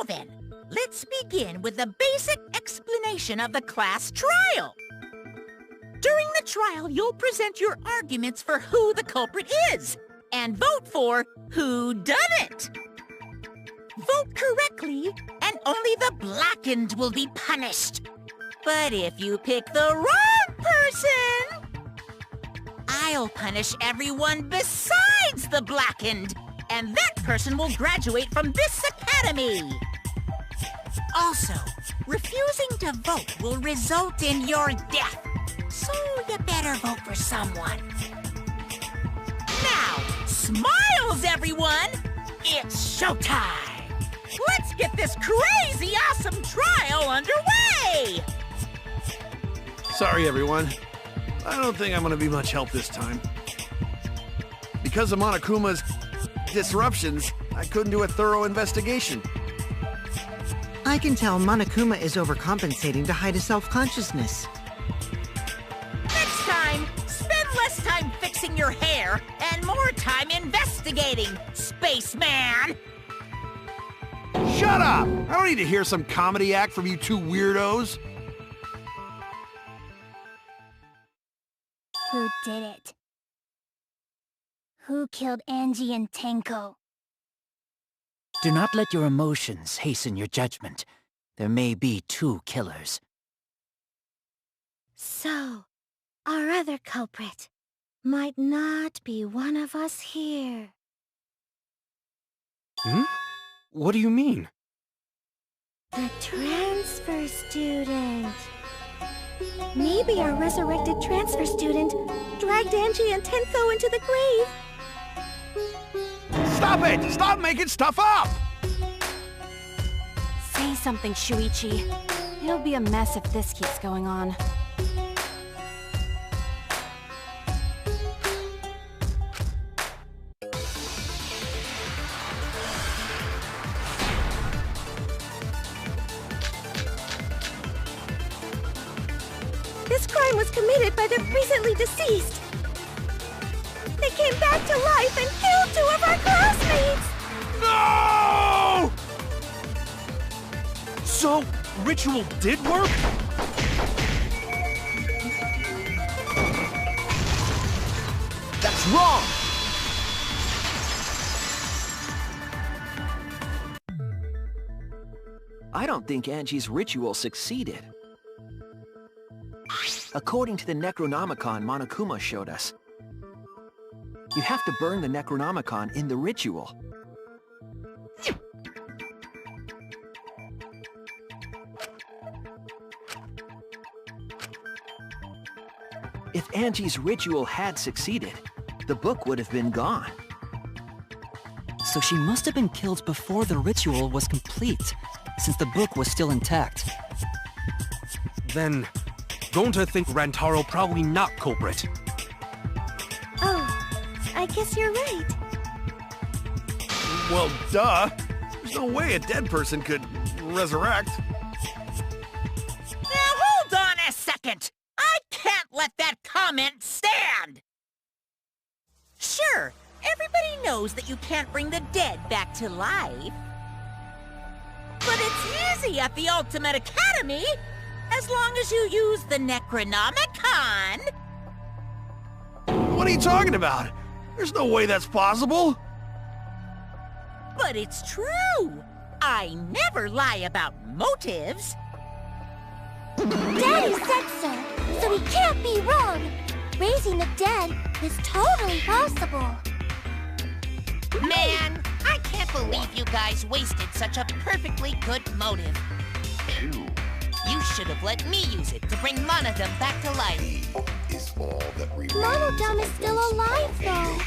then, let's begin with the basic explanation of the class trial. During the trial, you'll present your arguments for who the culprit is, and vote for who done it. Vote correctly, and only the blackened will be punished. But if you pick the wrong person, I'll punish everyone besides the blackened, and that person will graduate from this academy. Also, refusing to vote will result in your death, so you better vote for someone. Now, smiles, everyone! It's showtime! Let's get this crazy awesome trial underway! Sorry, everyone. I don't think I'm gonna be much help this time. Because of Monokuma's disruptions, I couldn't do a thorough investigation. I can tell Monokuma is overcompensating to hide his self-consciousness. Next time, spend less time fixing your hair and more time investigating, spaceman! Shut up! I don't need to hear some comedy act from you two weirdos. Who did it? Who killed Angie and Tenko? Do not let your emotions hasten your judgment. There may be two killers. So, our other culprit might not be one of us here. Hmm? What do you mean? The transfer student. Maybe our resurrected transfer student dragged Angie and Tenko into the grave. Stop it! Stop making stuff up! Say something, Shuichi. It'll be a mess if this keeps going on. This crime was committed by the recently deceased. They came back to life and killed 2 of our classmates! No! So, ritual did work? That's wrong! I don't think Angie's ritual succeeded. According to the Necronomicon Monokuma showed us, you have to burn the Necronomicon in the ritual. If Angie's ritual had succeeded, the book would have been gone. So she must have been killed before the ritual was complete, since the book was still intact. Then, don't I think Rantaro probably not culprit? Oh, I guess you're right. Well, duh. There's no way a dead person could resurrect. Now hold on a second! I can't let that comment stand! Sure, everybody knows that you can't bring the dead back to life. But it's easy at the Ultimate Academy, as long as you use the Necronomicon. What are you talking about? There's no way that's possible. But it's true. I never lie about motives. Daddy said so he can't be wrong. Raising the dead is totally possible. Man, I can't believe you guys wasted such a perfectly good motive. You should have let me use it to bring Monodum back to life. Monodum is still alive, though.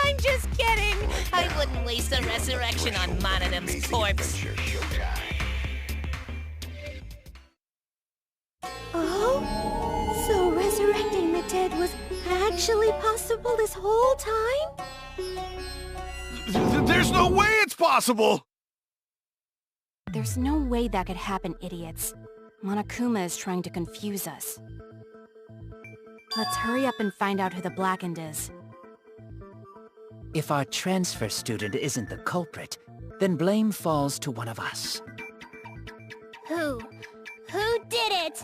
I'm just kidding. I wouldn't waste a resurrection on Monodum's corpse. Oh? So resurrecting the dead was actually possible this whole time? There's no way it's possible! There's no way that could happen, idiots. Monokuma is trying to confuse us. Let's hurry up and find out who the Blackened is. If our transfer student isn't the culprit, then blame falls to one of us. Who? Who did it?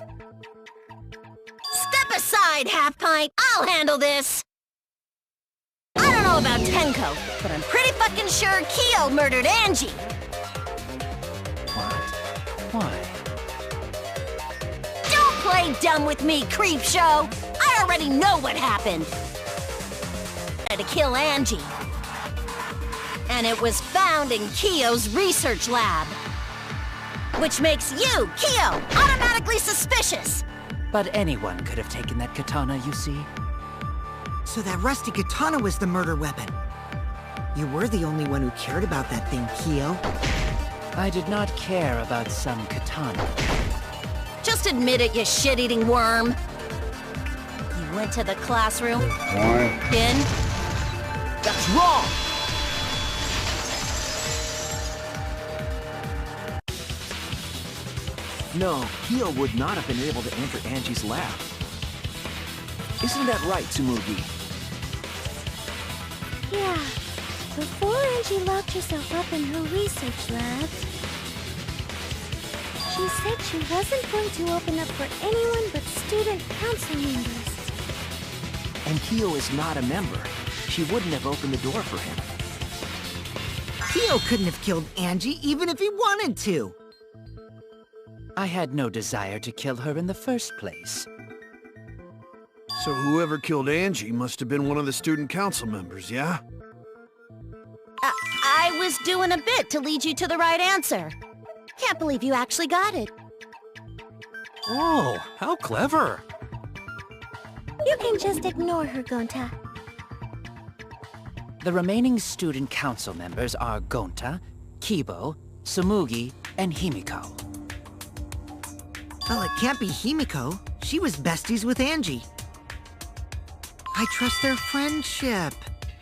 Step aside, Half-Pint! I'll handle this! I don't know about Tenko, but I'm pretty fucking sure Kyo murdered Angie! What? Why? Don't play dumb with me, Creepshow! I already know what happened! To kill Angie. And it was found in Kyo's research lab. Which makes you, Kyo, automatically suspicious! But anyone could have taken that katana, you see. So that rusty katana was the murder weapon. You were the only one who cared about that thing, Kyo. I did not care about some katana. Just admit it, you shit-eating worm. You went to the classroom? Kin? That's wrong! No, Kyo would not have been able to enter Angie's lab. Isn't that right, Tsumugi? Yeah. Before Angie locked herself up in her research lab, she said she wasn't going to open up for anyone but student council members. And Kyo is not a member. She wouldn't have opened the door for him. Kyo couldn't have killed Angie even if he wanted to. I had no desire to kill her in the first place. So whoever killed Angie must have been one of the student council members, yeah? I was doing a bit to lead you to the right answer. Can't believe you actually got it. Oh, how clever. You can just ignore her, Gonta. The remaining student council members are Gonta, Kibo, Tsumugi, and Himiko. Well, it can't be Himiko. She was besties with Angie. I trust their friendship.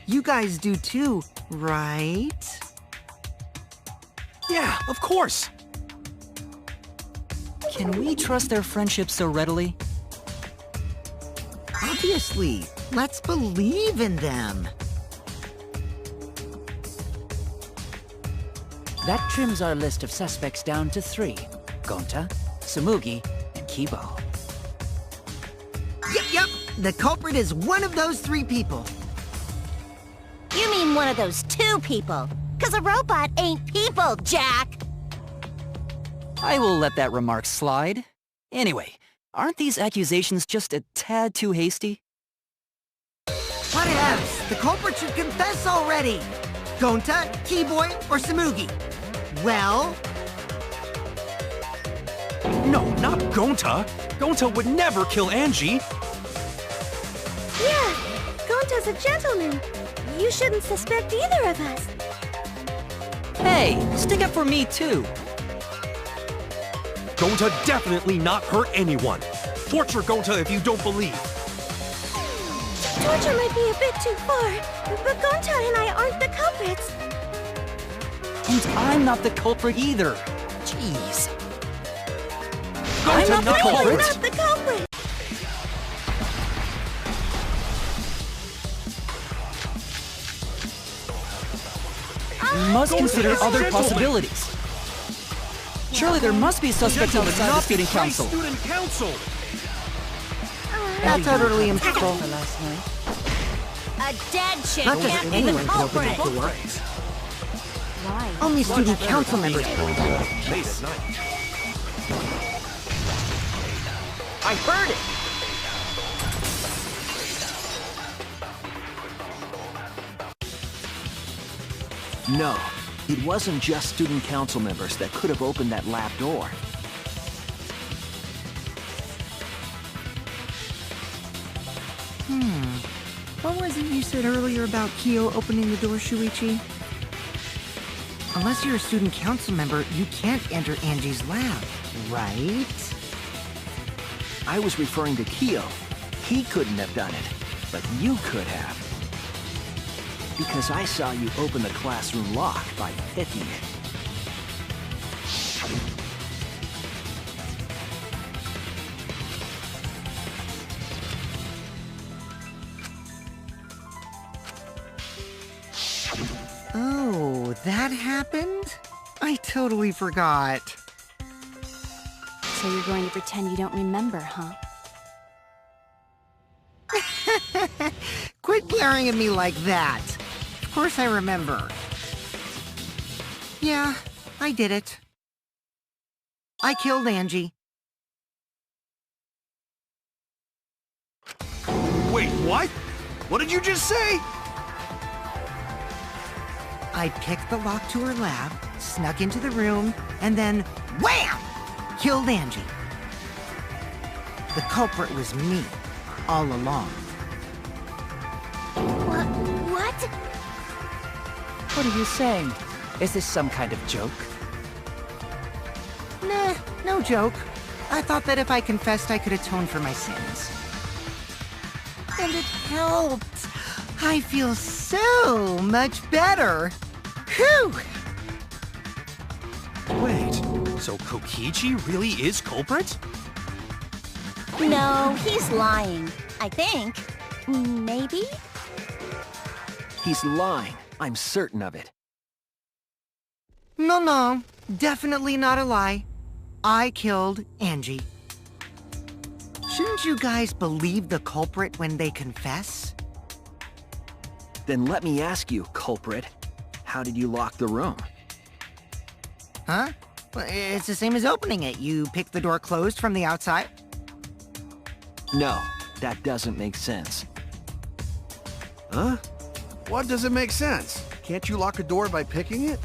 You guys do too, right? Yeah, of course. Can we trust their friendship so readily? Obviously. Let's believe in them. That trims our list of suspects down to 3. Gonta, Tsumugi, and Kibo. Yep. The culprit is one of those 3 people. You mean one of those 2 people? 'Cause a robot ain't people, Jack! I will let that remark slide. Anyway, aren't these accusations just a tad too hasty? Whatevs! The culprit should confess already! Gonta, Keyboy, or Tsumugi? Well... No, not Gonta. Gonta would never kill Angie. Yeah, Gonta's a gentleman. You shouldn't suspect either of us. Hey, stick up for me too. Gonta definitely not hurt anyone. Torture Gonta if you don't believe. Torture might be a bit too far, but Gonta and I aren't the culprits. And I'm not the culprit either. Jeez. Gonta not the culprit. Not the culprit. We must consider other possibilities. Surely there must be suspects outside the student council. That's utterly impossible. A dead chick Not just can't be the anyone can open culprit. that door. Why? Only student council members. Late at night. I heard it! No, it wasn't just student council members that could have opened that lab door. What was it you said earlier about Kyo opening the door, Shuichi? Unless you're a student council member, you can't enter Angie's lab, right? I was referring to Kyo. He couldn't have done it, but you could have. Because I saw you open the classroom lock by picking it. Oh, that happened? I totally forgot. So you're going to pretend you don't remember, huh? Quit glaring at me like that. Of course I remember. Yeah, I did it. I killed Angie. Wait, what? What did you just say? I picked the lock to her lab, snuck into the room, and then wham! Killed Angie. The culprit was me, all along. What? What are you saying? Is this some kind of joke? Nah, no joke. I thought that if I confessed, I could atone for my sins. And it helped. I feel so much better. Whew! Wait, so Kokichi really is culprit? No, he's lying. I think. Maybe? He's lying. I'm certain of it. No, definitely not a lie. I killed Angie. Shouldn't you guys believe the culprit when they confess? Then let me ask you, culprit. How did you lock the room? Huh? Well, it's the same as opening it. You pick the door closed from the outside. No, that doesn't make sense. Huh? What doesn't make sense? Can't you lock a door by picking it?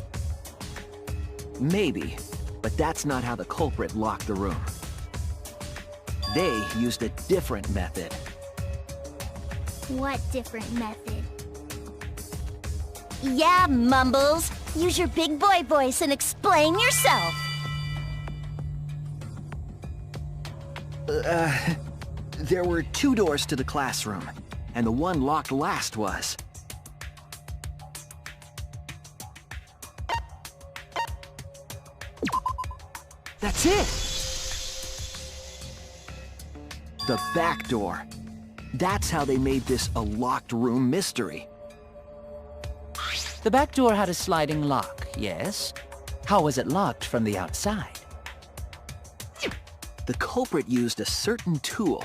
Maybe, but that's not how the culprit locked the room. They used a different method. What different method? Yeah, Mumbles. Use your big boy voice and explain yourself. There were 2 doors to the classroom, and the one locked last was... That's it! The back door. That's how they made this a locked room mystery. The back door had a sliding lock, yes? How was it locked from the outside? The culprit used a certain tool.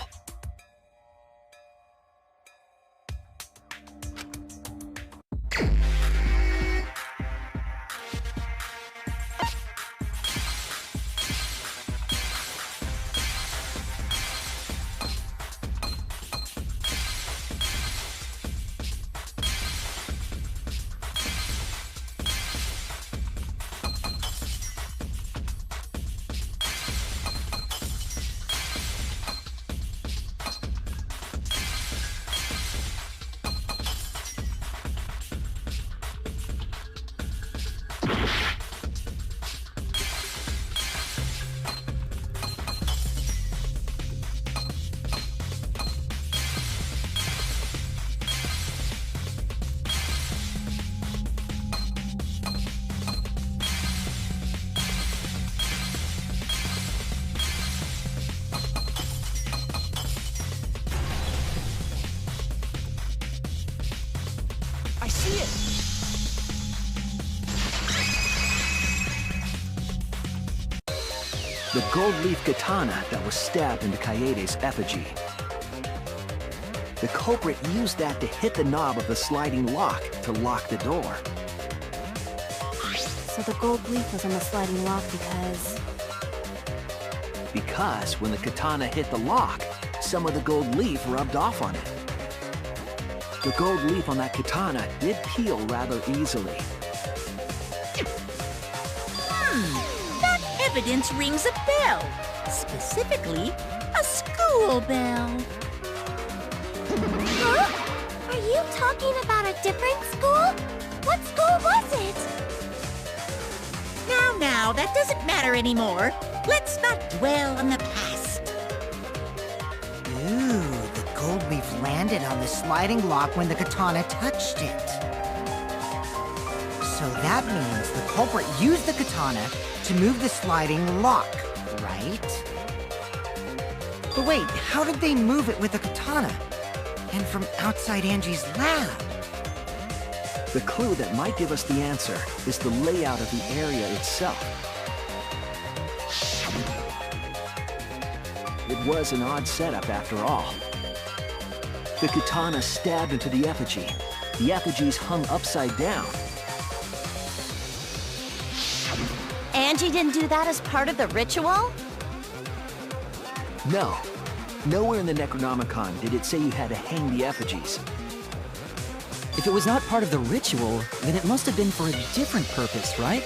I see it! The gold leaf katana that was stabbed into Kaede's effigy. The culprit used that to hit the knob of the sliding lock to lock the door. So the gold leaf was on the sliding lock because... Because when the katana hit the lock, some of the gold leaf rubbed off on it. The gold leaf on that katana did peel rather easily. That evidence rings a bell. Specifically, a school bell. Huh? Are you talking about a different school? What school was it? Now, that doesn't matter anymore. Let's not dwell on the past. Ooh, the gold leaf landed on the sliding lock when the katana touched it. So that means the culprit used the katana to move the sliding lock, right? But wait, how did they move it with the katana? And from outside Angie's lab? The clue that might give us the answer is the layout of the area itself. It was an odd setup after all. The katana stabbed into the effigy. The effigy's hung upside down. Angie didn't do that as part of the ritual? No. Nowhere in the Necronomicon did it say you had to hang the effigies. If it was not part of the ritual, then it must have been for a different purpose, right?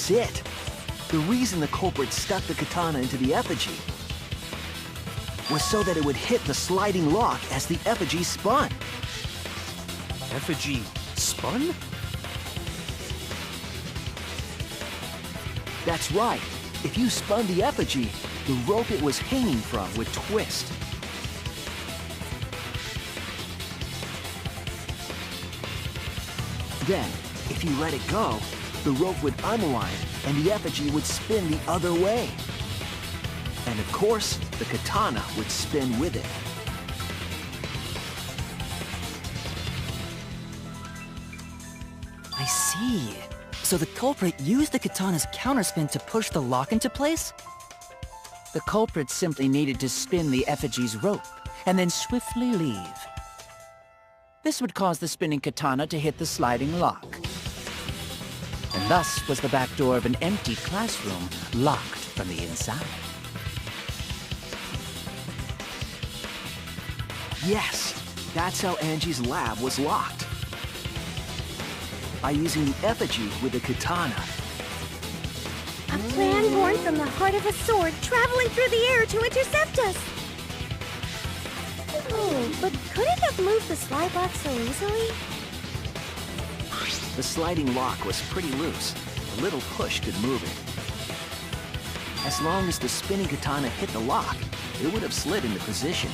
That's it. The reason the culprit stuck the katana into the effigy. was so that it would hit the sliding lock as the effigy spun. Effigy spun? That's right. If you spun the effigy, the rope it was hanging from would twist. Then, if you let it go, the rope would unwind and the effigy would spin the other way. And of course, the katana would spin with it. I see. So the culprit used the katana's counterspin to push the lock into place? The culprit simply needed to spin the effigy's rope, and then swiftly leave. This would cause the spinning katana to hit the sliding lock. And thus was the back door of an empty classroom locked from the inside. Yes, that's how Angie's lab was locked. By using the effigy with the katana. A plan born from the heart of a sword traveling through the air to intercept us! Oh, but could it have moved the slide lock so easily? The sliding lock was pretty loose. A little push could move it. As long as the spinning katana hit the lock, it would have slid into position.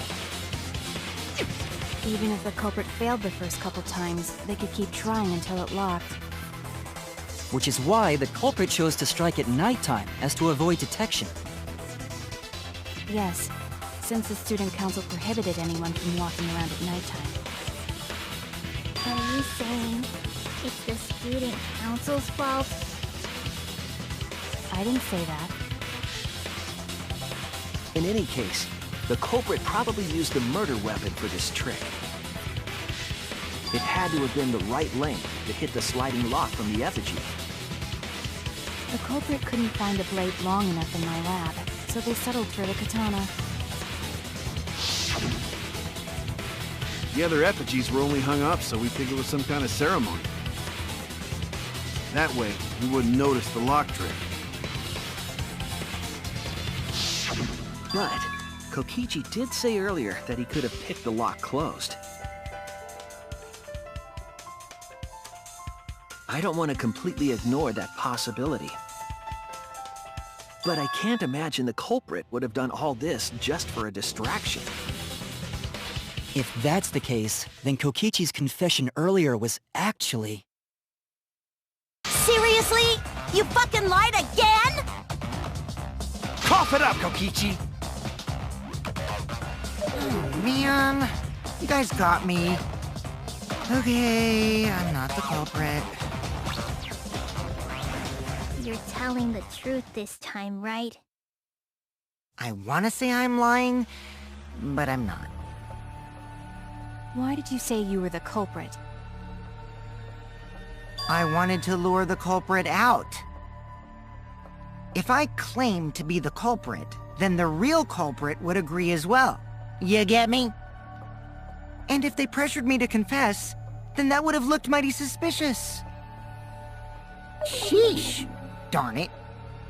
Even if the culprit failed the first couple times, they could keep trying until it locked. Which is why the culprit chose to strike at nighttime, as to avoid detection. Yes, since the student council prohibited anyone from walking around at nighttime. Are you saying it's the student council's fault? I didn't say that. In any case, the culprit probably used the murder weapon for this trick. It had to have been the right length to hit the sliding lock from the effigy. The culprit couldn't find a blade long enough in my lab, so they settled for the katana. The other effigies were only hung up, so we figured it was some kind of ceremony. That way, we wouldn't notice the lock trick. But Kokichi did say earlier that he could have picked the lock closed. I don't want to completely ignore that possibility. But I can't imagine the culprit would have done all this just for a distraction. If that's the case, then Kokichi's confession earlier was actually... Seriously? You fucking lied again? Cough it up, Kokichi! Oh, man. You guys got me. Okay, I'm not the culprit. You're telling the truth this time, right? I want to say I'm lying, but I'm not. Why did you say you were the culprit? I wanted to lure the culprit out. If I claimed to be the culprit, then the real culprit would agree as well. You get me? And if they pressured me to confess, then that would have looked mighty suspicious. Sheesh! Darn it.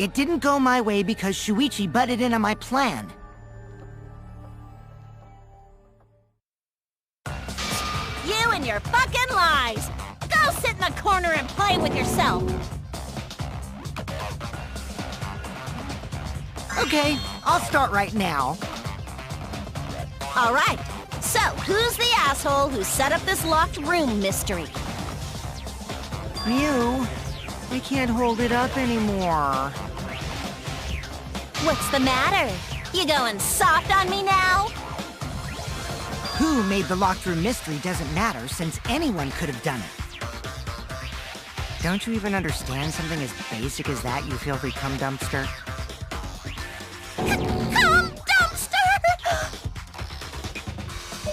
It didn't go my way because Shuichi butted in on my plan. You and your fucking lies! Go sit in the corner and play with yourself! Okay, I'll start right now. Alright, so who's the asshole who set up this locked room mystery? You. I can't hold it up anymore. What's the matter? You going soft on me now? Who made the locked room mystery doesn't matter, since anyone could have done it. Don't you even understand something as basic as that, you filthy cum dumpster? Cum dumpster!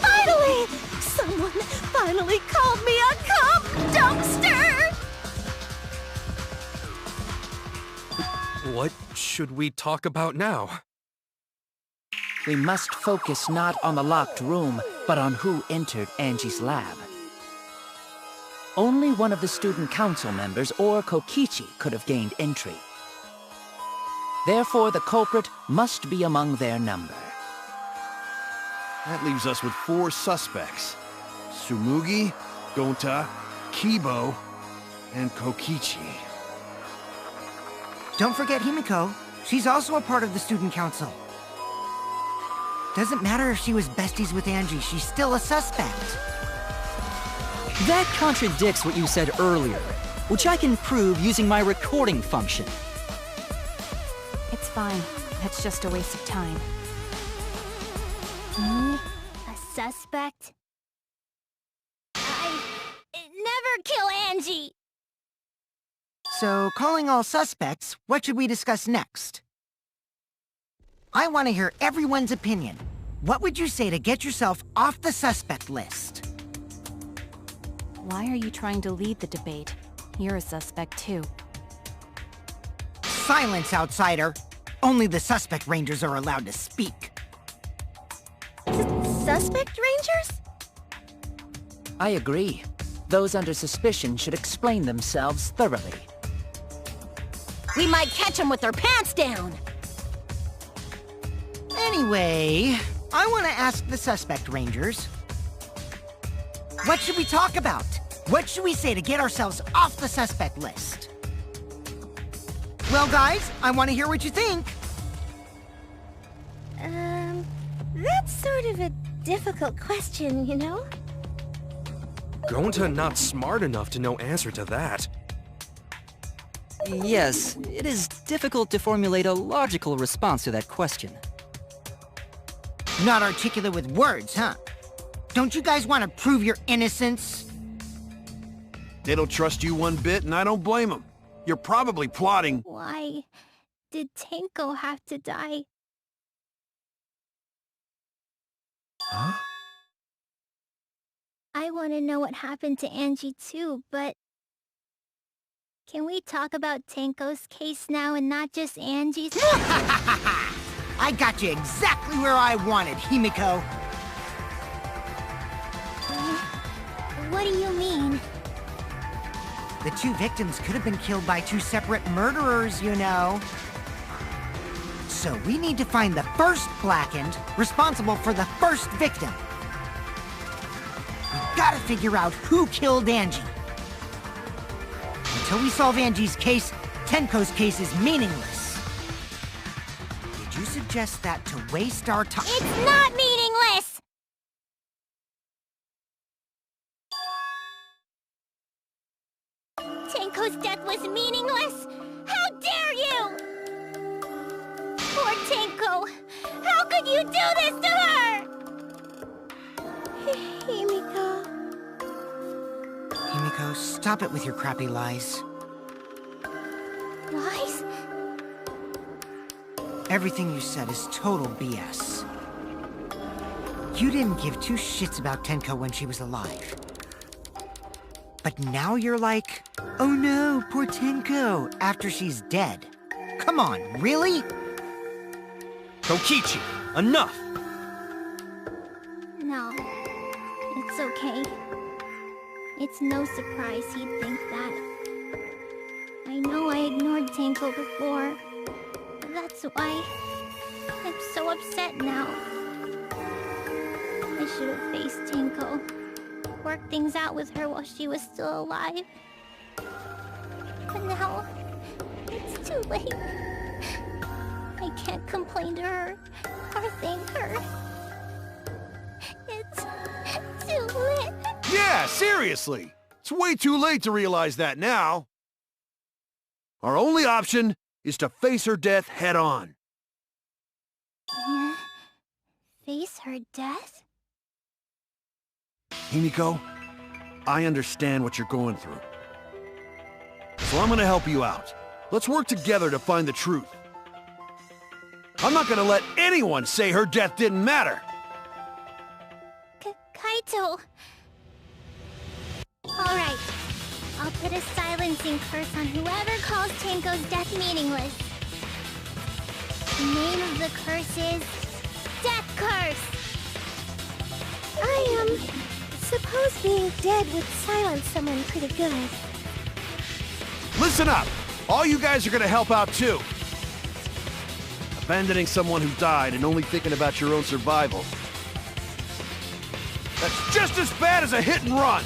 Finally! Someone finally called me a cum dumpster! What should we talk about now? We must focus not on the locked room, but on who entered Angie's lab. Only one of the student council members or Kokichi could have gained entry. Therefore, the culprit must be among their number. That leaves us with 4 suspects. Tsumugi, Gonta, Kibo, and Kokichi. Don't forget Himiko. She's also a part of the student council. Doesn't matter if she was besties with Angie, she's still a suspect. That contradicts what you said earlier, which I can prove using my recording function. It's fine. That's just a waste of time. Me? A suspect? I never kill Angie! So, calling all suspects, what should we discuss next? I want to hear everyone's opinion. What would you say to get yourself off the suspect list? Why are you trying to lead the debate? You're a suspect too. Silence, outsider! Only the suspect rangers are allowed to speak. Suspect rangers? I agree. Those under suspicion should explain themselves thoroughly. We might catch them with their pants down! Anyway, I want to ask the suspect rangers. What should we talk about? What should we say to get ourselves off the suspect list? Well, guys, I want to hear what you think. That's sort of a difficult question, you know? Gonta not smart enough to know answer to that. Yes, it is difficult to formulate a logical response to that question. Not articulate with words, huh? Don't you guys want to prove your innocence? They don't trust you one bit, and I don't blame them. You're probably plotting... Why did Tenko have to die? Huh? I want to know what happened to Angie too, but... Can we talk about Tenko's case now and not just Angie's? I got you exactly where I wanted, Himiko. What do you mean? The 2 victims could have been killed by 2 separate murderers, you know. So we need to find the first Blackened responsible for the first victim. We've got to figure out who killed Angie. Until we solve Angie's case, Tenko's case is meaningless. Did you suggest that to waste our time? It's not meaningless! Tenko's death was meaningless? How dare you! Poor Tenko! How could you do this to her? Himiko... Himiko, stop it with your crappy lies. Lies? Everything you said is total BS. You didn't give 2 shits about Tenko when she was alive. But now you're like, oh no, poor Tenko, after she's dead. Come on, really? Kokichi, enough! No. It's okay. It's no surprise he'd think that. I know I ignored Tenko before. But that's why I'm so upset now. I should have faced Tenko. Worked things out with her while she was still alive. But now, it's too late. I can't complain to her or thank her. It's too late. Yeah, seriously! It's way too late to realize that now. Our only option is to face her death head-on. Face her death? Himiko, I understand what you're going through. So I'm gonna help you out. Let's work together to find the truth. I'm not gonna let anyone say her death didn't matter! Kaito! Alright. I'll put a silencing curse on whoever calls Tenko's death meaningless. The name of the curse is... Death Curse! Suppose being dead would silence someone pretty good. Listen up! All you guys are gonna help out too. Abandoning someone who died and only thinking about your own survival. That's just as bad as a hit and run!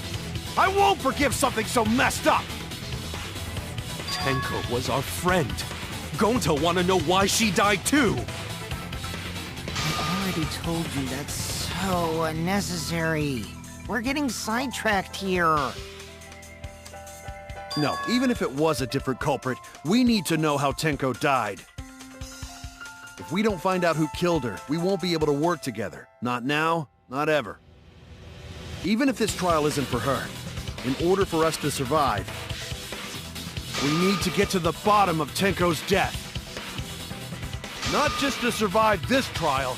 I won't forgive something so messed up! Tenko was our friend. Gonta wanna know why she died too! I already told you that's so unnecessary. We're getting sidetracked here. No, even if it was a different culprit, we need to know how Tenko died. If we don't find out who killed her, we won't be able to work together. Not now, not ever. Even if this trial isn't for her, in order for us to survive, we need to get to the bottom of Tenko's death. Not just to survive this trial,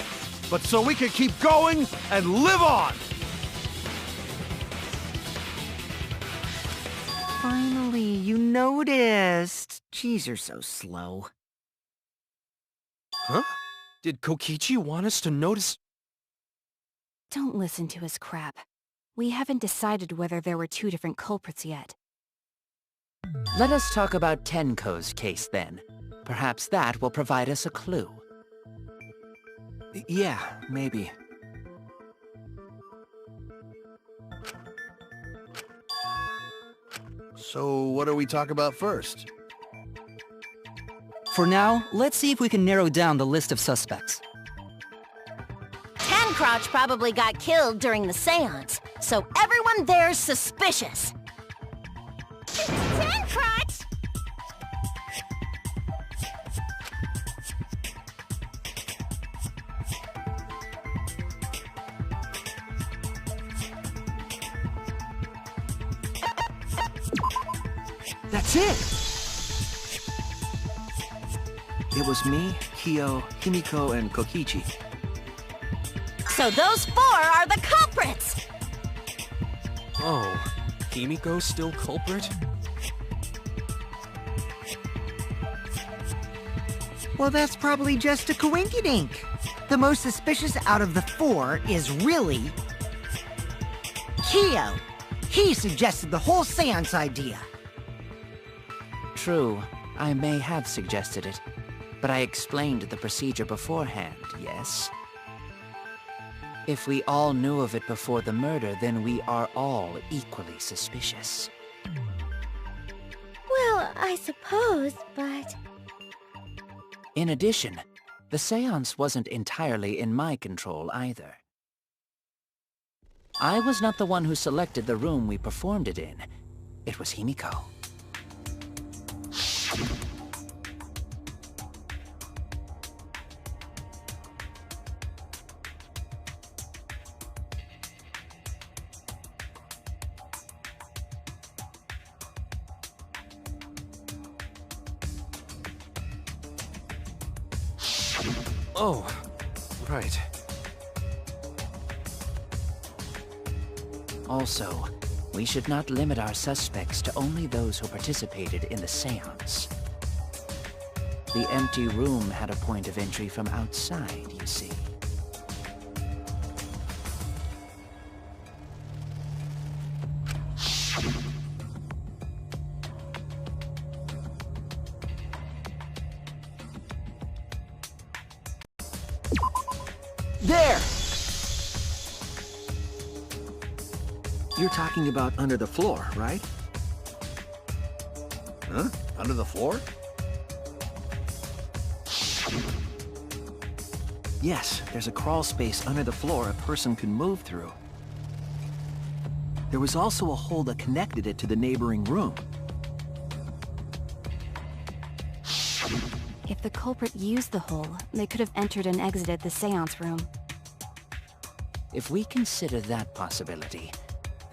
but so we can keep going and live on! Finally, you noticed. Jeez, you're so slow. Huh? Did Kokichi want us to notice? Don't listen to his crap. We haven't decided whether there were two different culprits yet. Let us talk about Tenko's case then. Perhaps that will provide us a clue. Yeah, maybe. So what do we talk about first? For now, let's see if we can narrow down the list of suspects. Tancrotch probably got killed during the seance, so everyone there's suspicious. Tancrotch! That's it! It was me, Kyo, Himiko, and Kokichi. So those four are the culprits! Oh, Himiko's still culprit? Well, that's probably just a coinkydink. The most suspicious out of the four is really... Kyo. He suggested the whole seance idea. True, I may have suggested it, but I explained the procedure beforehand, yes? If we all knew of it before the murder, then we are all equally suspicious. Well, I suppose, but... In addition, the seance wasn't entirely in my control either. I was not the one who selected the room we performed it in. It was Himiko. Oh, right. Also, we should not limit our suspects to only those who participated in the seance. The empty room had a point of entry from outside, you see. There! You're talking about under the floor, right? Huh? Under the floor? Yes, there's a crawl space under the floor a person can move through. There was also a hole that connected it to the neighboring room. If the culprit used the hole, they could have entered and exited the seance room. If we consider that possibility,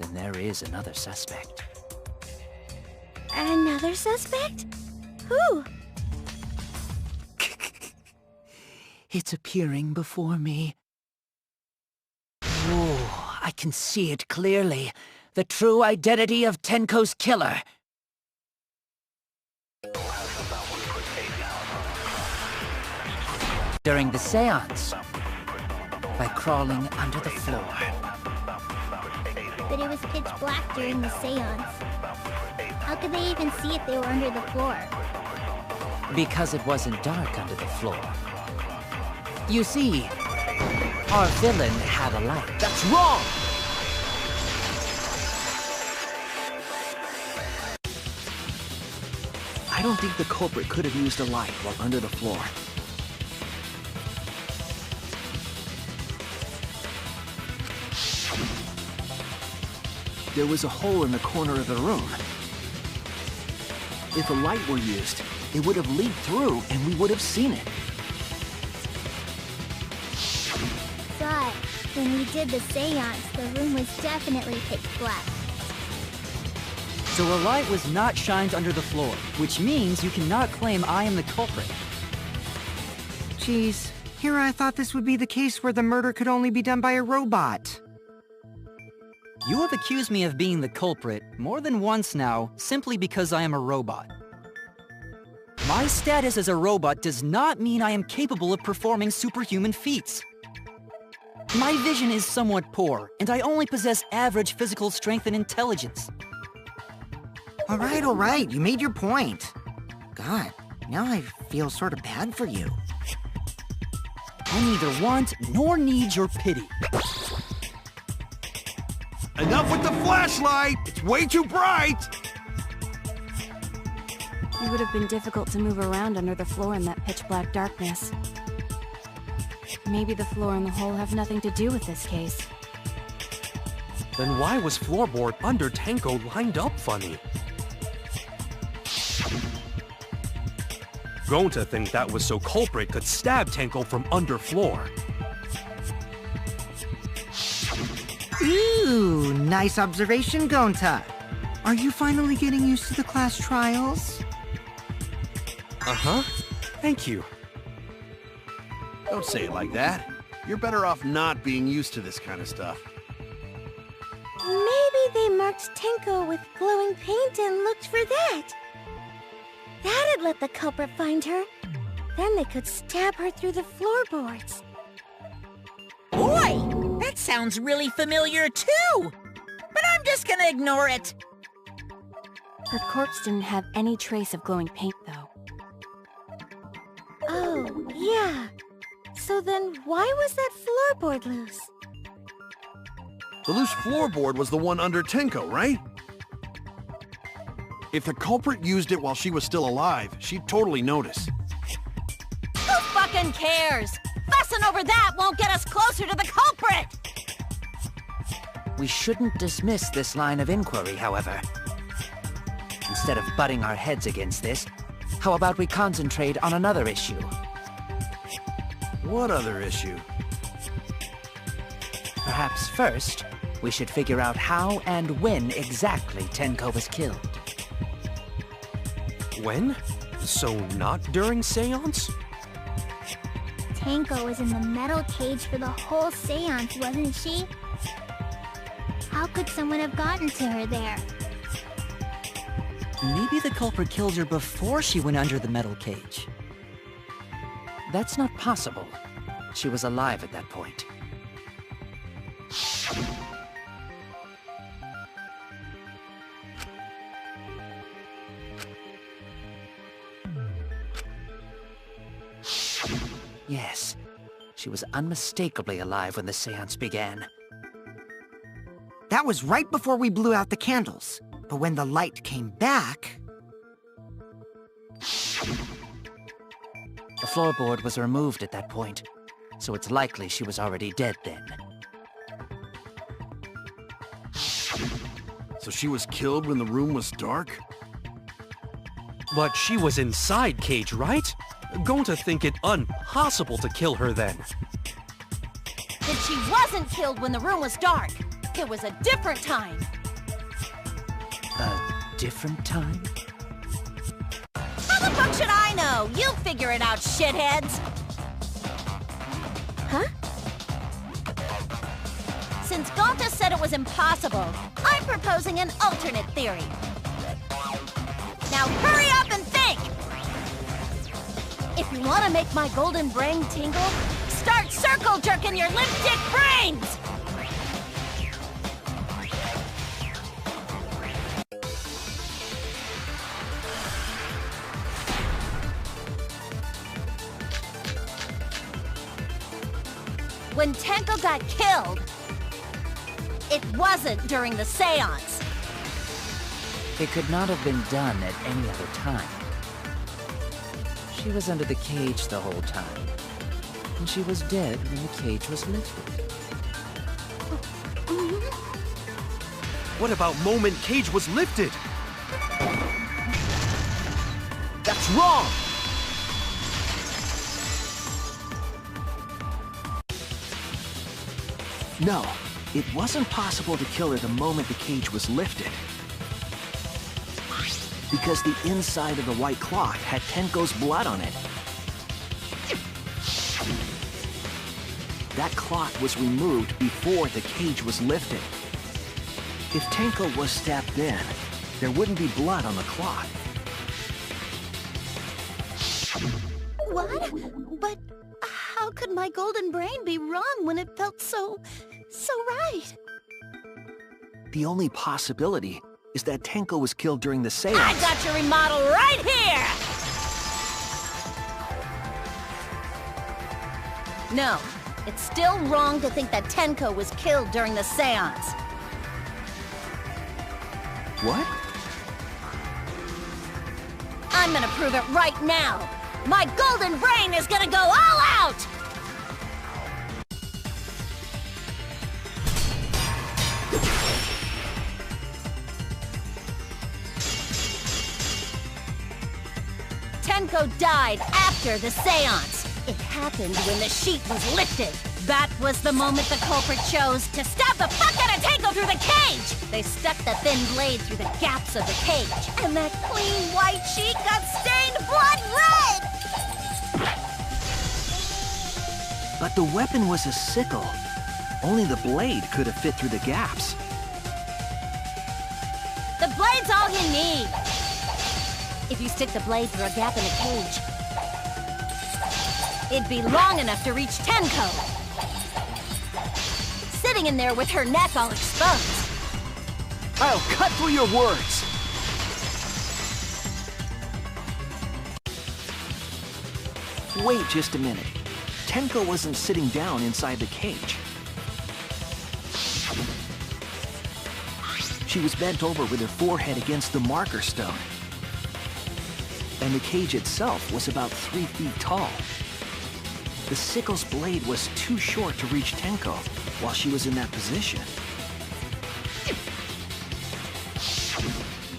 then there is another suspect. Another suspect? Who? It's appearing before me. Oh, I can see it clearly. The true identity of Tenko's killer. During the seance, by crawling under the floor. But it was pitch black during the seance. How could they even see if they were under the floor? Because it wasn't dark under the floor. You see, our villain had a light. That's wrong! I don't think the culprit could have used a light while under the floor. There was a hole in the corner of the room. If a light were used, it would have leaked through and we would have seen it. But when we did the seance, the room was definitely pitch black. So a light was not shined under the floor, which means you cannot claim I am the culprit. Geez, here I thought this would be the case where the murder could only be done by a robot. You have accused me of being the culprit more than once now, simply because I am a robot. My status as a robot does not mean I am capable of performing superhuman feats. My vision is somewhat poor, and I only possess average physical strength and intelligence. All right, you made your point. God, now I feel sort of bad for you. I neither want nor need your pity. Enough with the flashlight! It's way too bright! It would have been difficult to move around under the floor in that pitch-black darkness. Maybe the floor and the hole have nothing to do with this case. Then why was floorboard under Tenko lined up funny? Going to think that was so culprit could stab Tenko from underfloor. Ooh, nice observation, Gonta. Are you finally getting used to the class trials? Uh-huh. Thank you. Don't say it like that. You're better off not being used to this kind of stuff. Maybe they marked Tenko with glowing paint and looked for that. That'd let the culprit find her. Then they could stab her through the floorboards. Boy, that sounds really familiar too. But I'm just gonna ignore it. Her corpse didn't have any trace of glowing paint, though. Oh, yeah. So then why was that floorboard loose? The loose floorboard was the one under Tenko, right? If the culprit used it while she was still alive, she'd totally notice. Who fucking cares? Fussing over that won't get us closer to the culprit! We shouldn't dismiss this line of inquiry, however. Instead of butting our heads against this, how about we concentrate on another issue? What other issue? Perhaps first, we should figure out how and when exactly Tenko was killed. When? So not during seance? Tenko was in the metal cage for the whole seance, wasn't she? How could someone have gotten to her there? Maybe the culprit killed her before she went under the metal cage. That's not possible. She was alive at that point. Yes, she was unmistakably alive when the seance began. That was right before we blew out the candles. But when the light came back... The floorboard was removed at that point, so it's likely she was already dead then. So she was killed when the room was dark? But she was inside cage, right? Going to think it impossible to kill her then. Then she wasn't killed when the room was dark. It was a different time. A different time? How the fuck should I know? You figure it out, shitheads! Huh? Since Gonta said it was impossible, I'm proposing an alternate theory. Now hurry up and think! If you want to make my golden brain tingle, start circle jerking your limp dick brains! When Tenko got killed, it wasn't during the seance. It could not have been done at any other time. She was under the cage the whole time. And she was dead when the cage was lifted. What about moment cage was lifted? That's wrong! No, it wasn't possible to kill her the moment the cage was lifted. Because the inside of the white cloth had Tenko's blood on it. That cloth was removed before the cage was lifted. If Tenko was stabbed then, there wouldn't be blood on the cloth. What? But how could my golden brain be wrong when it felt so right? The only possibility is that Tenko was killed during the seance. I got your remodel right here! No, it's still wrong to think that Tenko was killed during the seance. What? I'm gonna prove it right now! My golden brain is gonna go all out! Tenko died after the seance. It happened when the sheet was lifted. That was the moment the culprit chose to stab the fuck out of Tenko through the cage! They stuck the thin blade through the gaps of the cage, and that clean white sheet got stained blood red! But the weapon was a sickle. Only the blade could have fit through the gaps. The blade's all you need! If you stick the blade through a gap in a cage, it'd be long enough to reach Tenko. Sitting in there with her neck all exposed. I'll cut through your words! Wait just a minute. Tenko wasn't sitting down inside the cage. She was bent over with her forehead against the marker stone. And the cage itself was about 3 feet tall. The sickle's blade was too short to reach Tenko while she was in that position.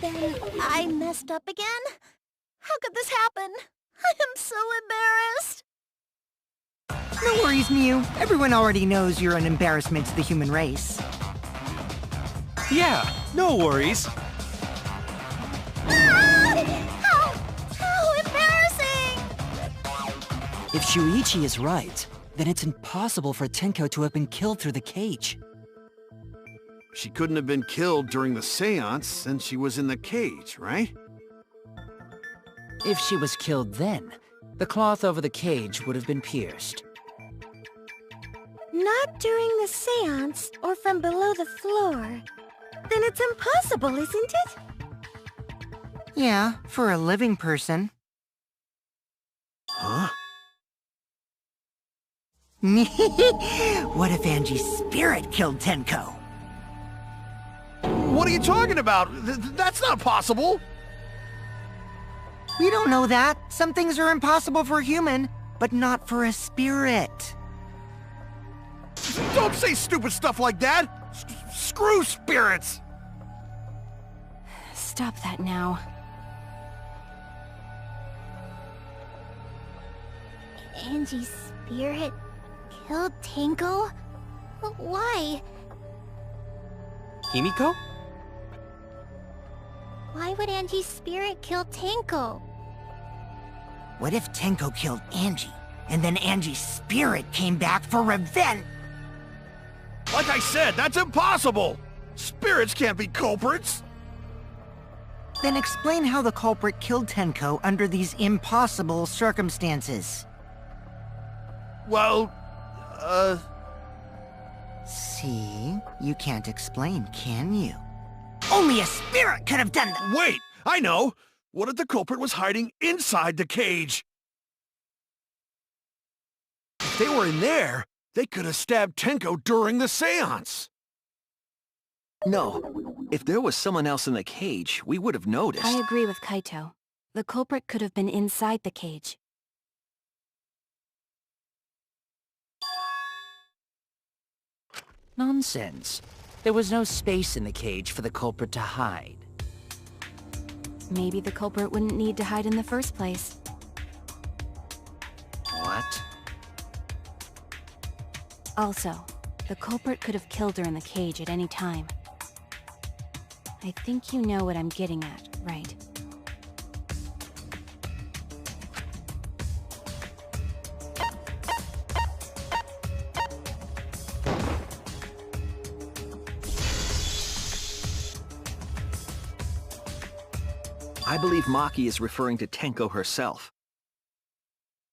Then I messed up again? How could this happen? I am so embarrassed. No worries, Miu. Everyone already knows you're an embarrassment to the human race. Yeah, no worries. How embarrassing! If Shuichi is right, then it's impossible for Tenko to have been killed through the cage. She couldn't have been killed during the seance since she was in the cage, right? If she was killed then, the cloth over the cage would have been pierced. Not during the seance or from below the floor. Then it's impossible, isn't it? Yeah, for a living person. Huh? What if Angie's spirit killed Tenko? What are you talking about? That's not possible! We don't know that. Some things are impossible for a human, but not for a spirit. Don't say stupid stuff like that! Screw spirits! Stop that now. Angie's spirit killed Tenko? Why? Himiko? Why would Angie's spirit kill Tenko? What if Tenko killed Angie, and then Angie's spirit came back for revenge? Like I said, that's impossible! Spirits can't be culprits! Then explain how the culprit killed Tenko under these impossible circumstances. Well, See? You can't explain, can you? Only a spirit could have done that! wait! I know! What if the culprit was hiding inside the cage? If they were in there, they could have stabbed Tenko during the seance! No. If there was someone else in the cage, we would have noticed. I agree with Kaito. The culprit could have been inside the cage. Nonsense. There was no space in the cage for the culprit to hide. Maybe the culprit wouldn't need to hide in the first place. What? Also, the culprit could have killed her in the cage at any time. I think you know what I'm getting at, right? I believe Maki is referring to Tenko herself.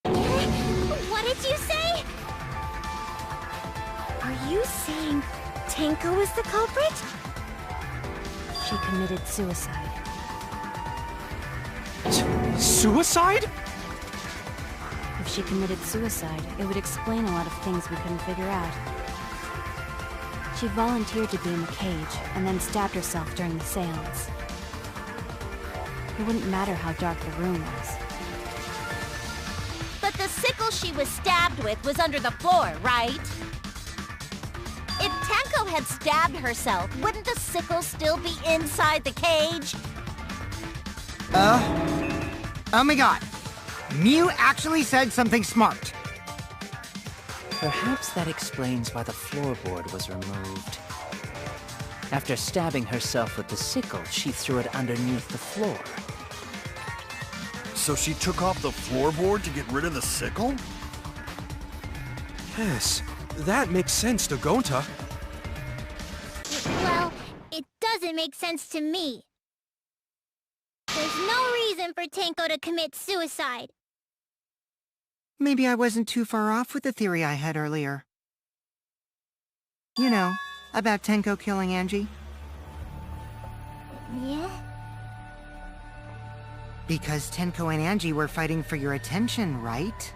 What did you say? Are you saying Tenko is the culprit? She committed suicide. Suicide? If she committed suicide, it would explain a lot of things we couldn't figure out. She volunteered to be in the cage, and then stabbed herself during the seance. It wouldn't matter how dark the room was. But the sickle she was stabbed with was under the floor, right? If Tenko had stabbed herself, wouldn't the sickle still be inside the cage? Oh my god. Mew actually said something smart. Perhaps that explains why the floorboard was removed. After stabbing herself with the sickle, she threw it underneath the floor. So she took off the floorboard to get rid of the sickle? Yes, that makes sense to Gonta. Well, it doesn't make sense to me. There's no reason for Tenko to commit suicide. Maybe I wasn't too far off with the theory I had earlier. You know, about Tenko killing Angie. Yeah? Because Tenko and Angie were fighting for your attention, right?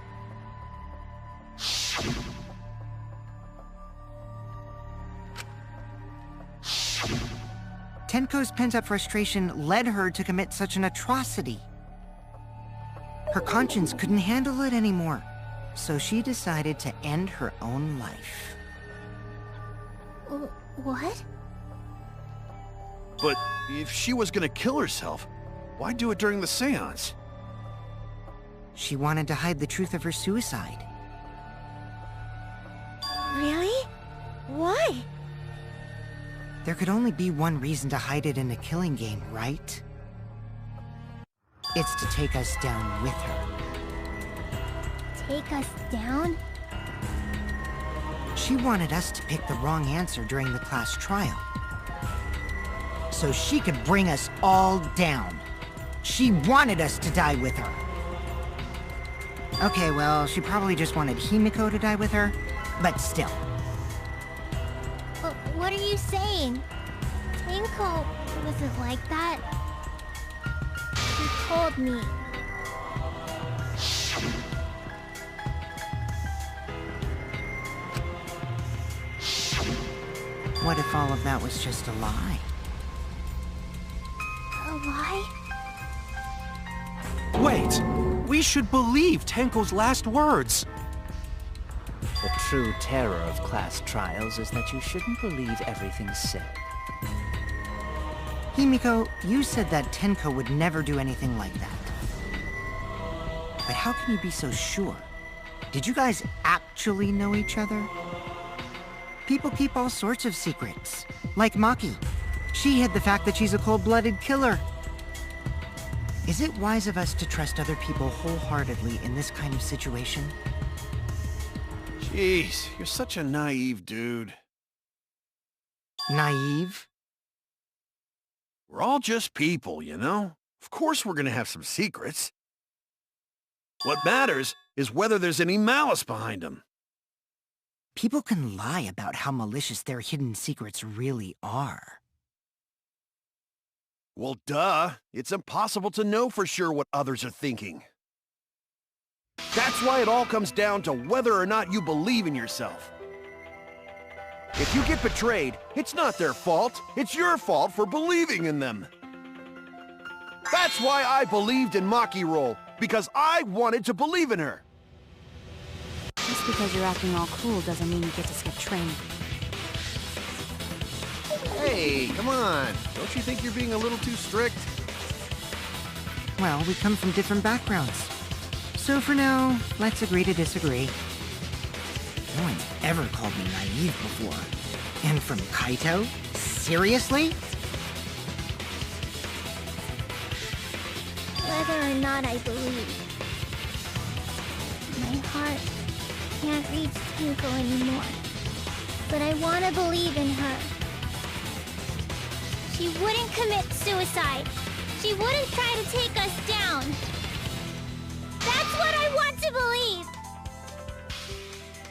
Tenko's pent-up frustration led her to commit such an atrocity. Her conscience couldn't handle it anymore, so she decided to end her own life. What? But if she was gonna kill herself, why do it during the seance? She wanted to hide the truth of her suicide. Really? Why? There could only be one reason to hide it in a killing game, right? It's to take us down with her. Take us down? She wanted us to pick the wrong answer during the class trial. So she could bring us all down. She wanted us to die with her. Okay, well, she probably just wanted Himiko to die with her, but still. What are you saying? Tenko wasn't like that. She told me. What if all of that was just a lie? A lie? Wait, we should believe Tenko's last words. The true terror of class trials is that you shouldn't believe everything said. Himiko, you said that Tenko would never do anything like that. But how can you be so sure? Did you guys actually know each other? People keep all sorts of secrets. Like Maki. She hid the fact that she's a cold-blooded killer. Is it wise of us to trust other people wholeheartedly in this kind of situation? Jeez, you're such a naive dude. Naive? We're all just people, you know? Of course we're gonna have some secrets. What matters is whether there's any malice behind them. People can lie about how malicious their hidden secrets really are. Well, duh. It's impossible to know for sure what others are thinking. That's why it all comes down to whether or not you believe in yourself. If you get betrayed, it's not their fault. It's your fault for believing in them. That's why I believed in Maki Roll, because I wanted to believe in her. Just because you're acting all cool doesn't mean you get to skip training. Hey, come on. Don't you think you're being a little too strict? Well, we come from different backgrounds. So for now, let's agree to disagree. No one's ever called me naive before. And from Kaito? Seriously? Whether or not I believe. My heart can't reach Tsuko anymore. But I want to believe in her. She wouldn't commit suicide. She wouldn't try to take us down. That's what I want to believe!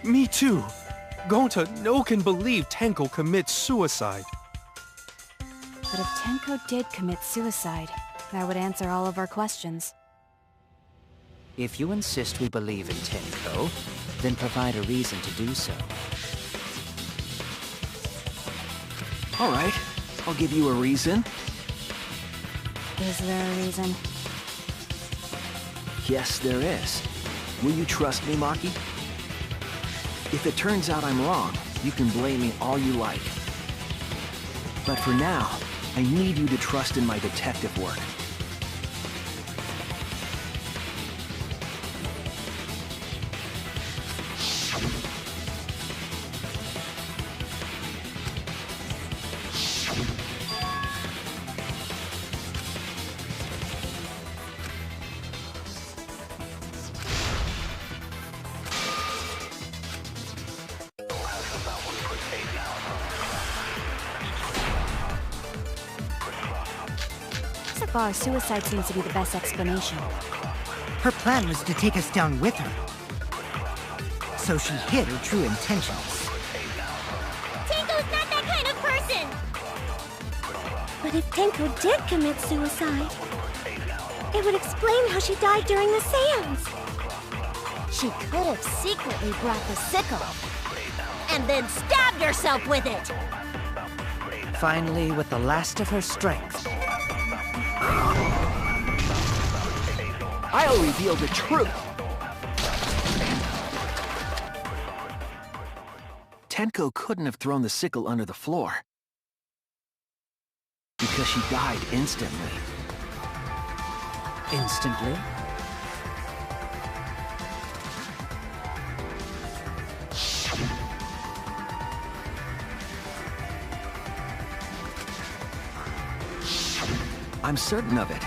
Me too. Gonta no can believe Tenko commits suicide. But if Tenko did commit suicide, that would answer all of our questions. If you insist we believe in Tenko, then provide a reason to do so. All right, I'll give you a reason. Is there a reason? Yes, there is. Will you trust me, Maki? If it turns out I'm wrong, you can blame me all you like. But for now, I need you to trust in my detective work. So far, suicide seems to be the best explanation. Her plan was to take us down with her. So she hid her true intentions. Tenko's not that kind of person! But if Tenko did commit suicide, it would explain how she died during the seance. She could have secretly brought the sickle and then stabbed herself with it. Finally, with the last of her strength, I'll reveal the truth! Tenko couldn't have thrown the sickle under the floor. Because she died instantly. instantly, I'm certain of it.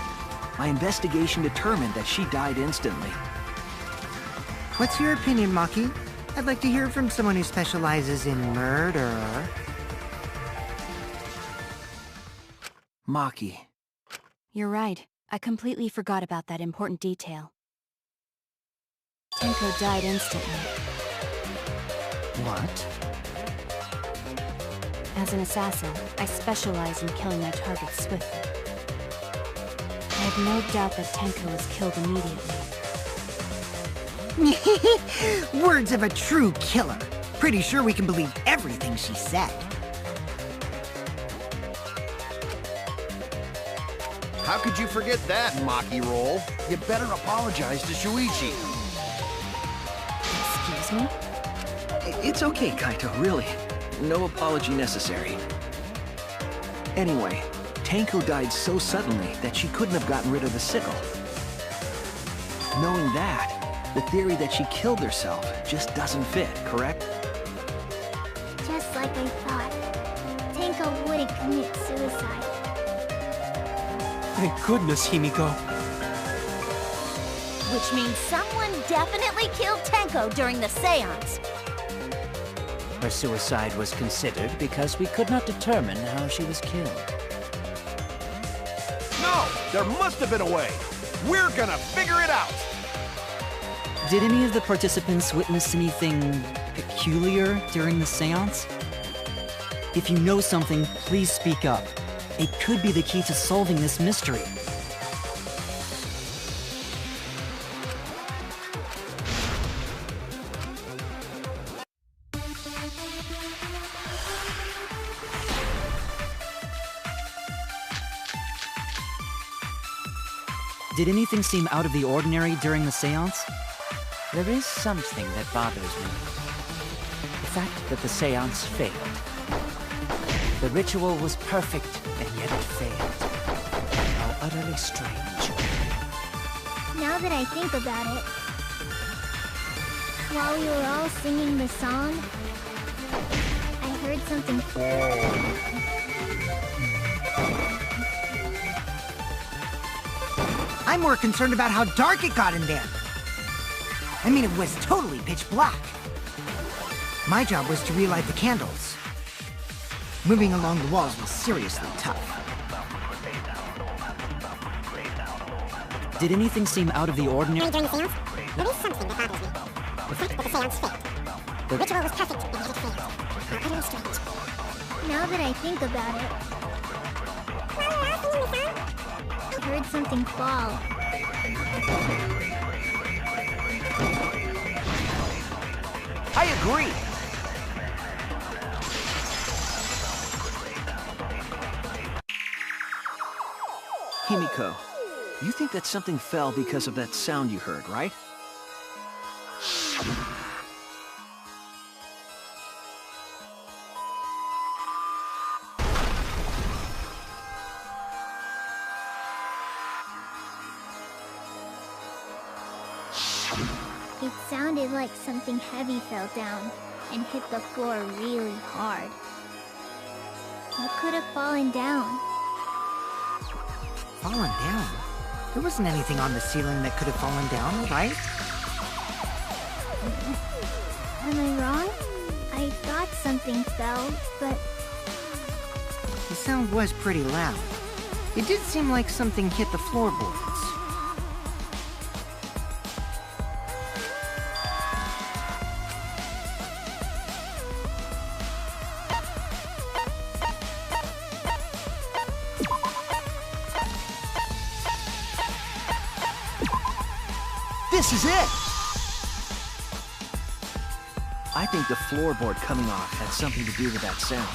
My investigation determined that she died instantly. What's your opinion, Maki? I'd like to hear from someone who specializes in murder. Maki. You're right. I completely forgot about that important detail. Tenko died instantly. what? As an assassin, I specialize in killing my targets swiftly. I have no doubt that Tenko was killed immediately. Words of a true killer. Pretty sure we can believe everything she said. How could you forget that, Maki Roll? You better apologize to Shuichi. Excuse me? It's okay, Kaito, really. No apology necessary. Anyway, Tenko died so suddenly that she couldn't have gotten rid of the sickle. Knowing that, the theory that she killed herself just doesn't fit, correct? Just like I thought. Tenko wouldn't commit suicide. Thank goodness, Himiko. Which means someone definitely killed Tenko during the seance. Her suicide was considered because we could not determine how she was killed. No! There must have been a way! We're gonna figure it out! Did any of the participants witness anything peculiar during the seance? If you know something, please speak up. It could be the key to solving this mystery. Did anything seem out of the ordinary during the seance? There is something that bothers me. The fact that the seance failed. The ritual was perfect, and yet it failed. How utterly strange. Now that I think about it, while we were all singing the song, I heard something. I'm more concerned about how dark it got in there. I mean, it was totally pitch black. My job was to relight the candles. Moving along the walls was seriously tough. Did anything seem out of the ordinary? During the seance, there is something that bothers me. The fact that the seance failed. The ritual was perfect, and yet it failed. How utterly strange. Now that I think about it, I heard something fall. I agree. Himiko, you think that something fell because of that sound you heard, right? It sounded like something heavy fell down and hit the floor really hard. What could have fallen down? Fallen down? There wasn't anything on the ceiling that could have fallen down, right? Am I wrong? I thought something fell, but The sound was pretty loud. It did seem like something hit the floorboards. This is it! I think the floorboard coming off had something to do with that sound.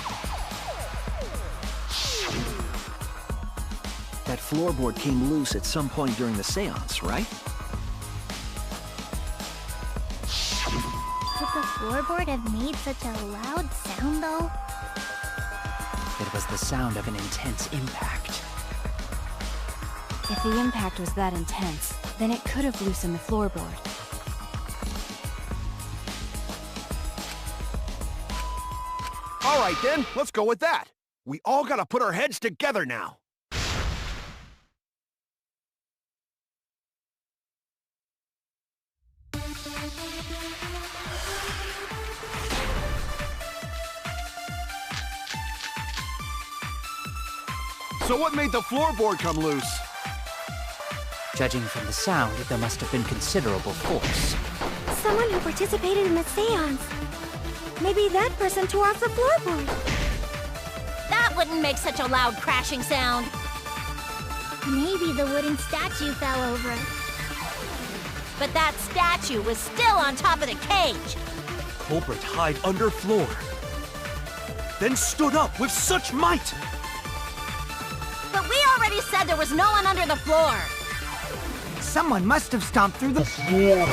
That floorboard came loose at some point during the seance, right? could the floorboard have made such a loud sound, though? It was the sound of an intense impact. If the impact was that intense, then it could have loosened the floorboard. All right then, let's go with that. We all gotta put our heads together now. So what made the floorboard come loose? Judging from the sound, there must have been considerable force. Someone who participated in the seance. Maybe that person tore off the floorboard. That wouldn't make such a loud crashing sound. Maybe the wooden statue fell over. But that statue was still on top of the cage. Culprit hid under floor, then stood up with such might. But we already said there was no one under the floor. Someone must have stomped through the floor.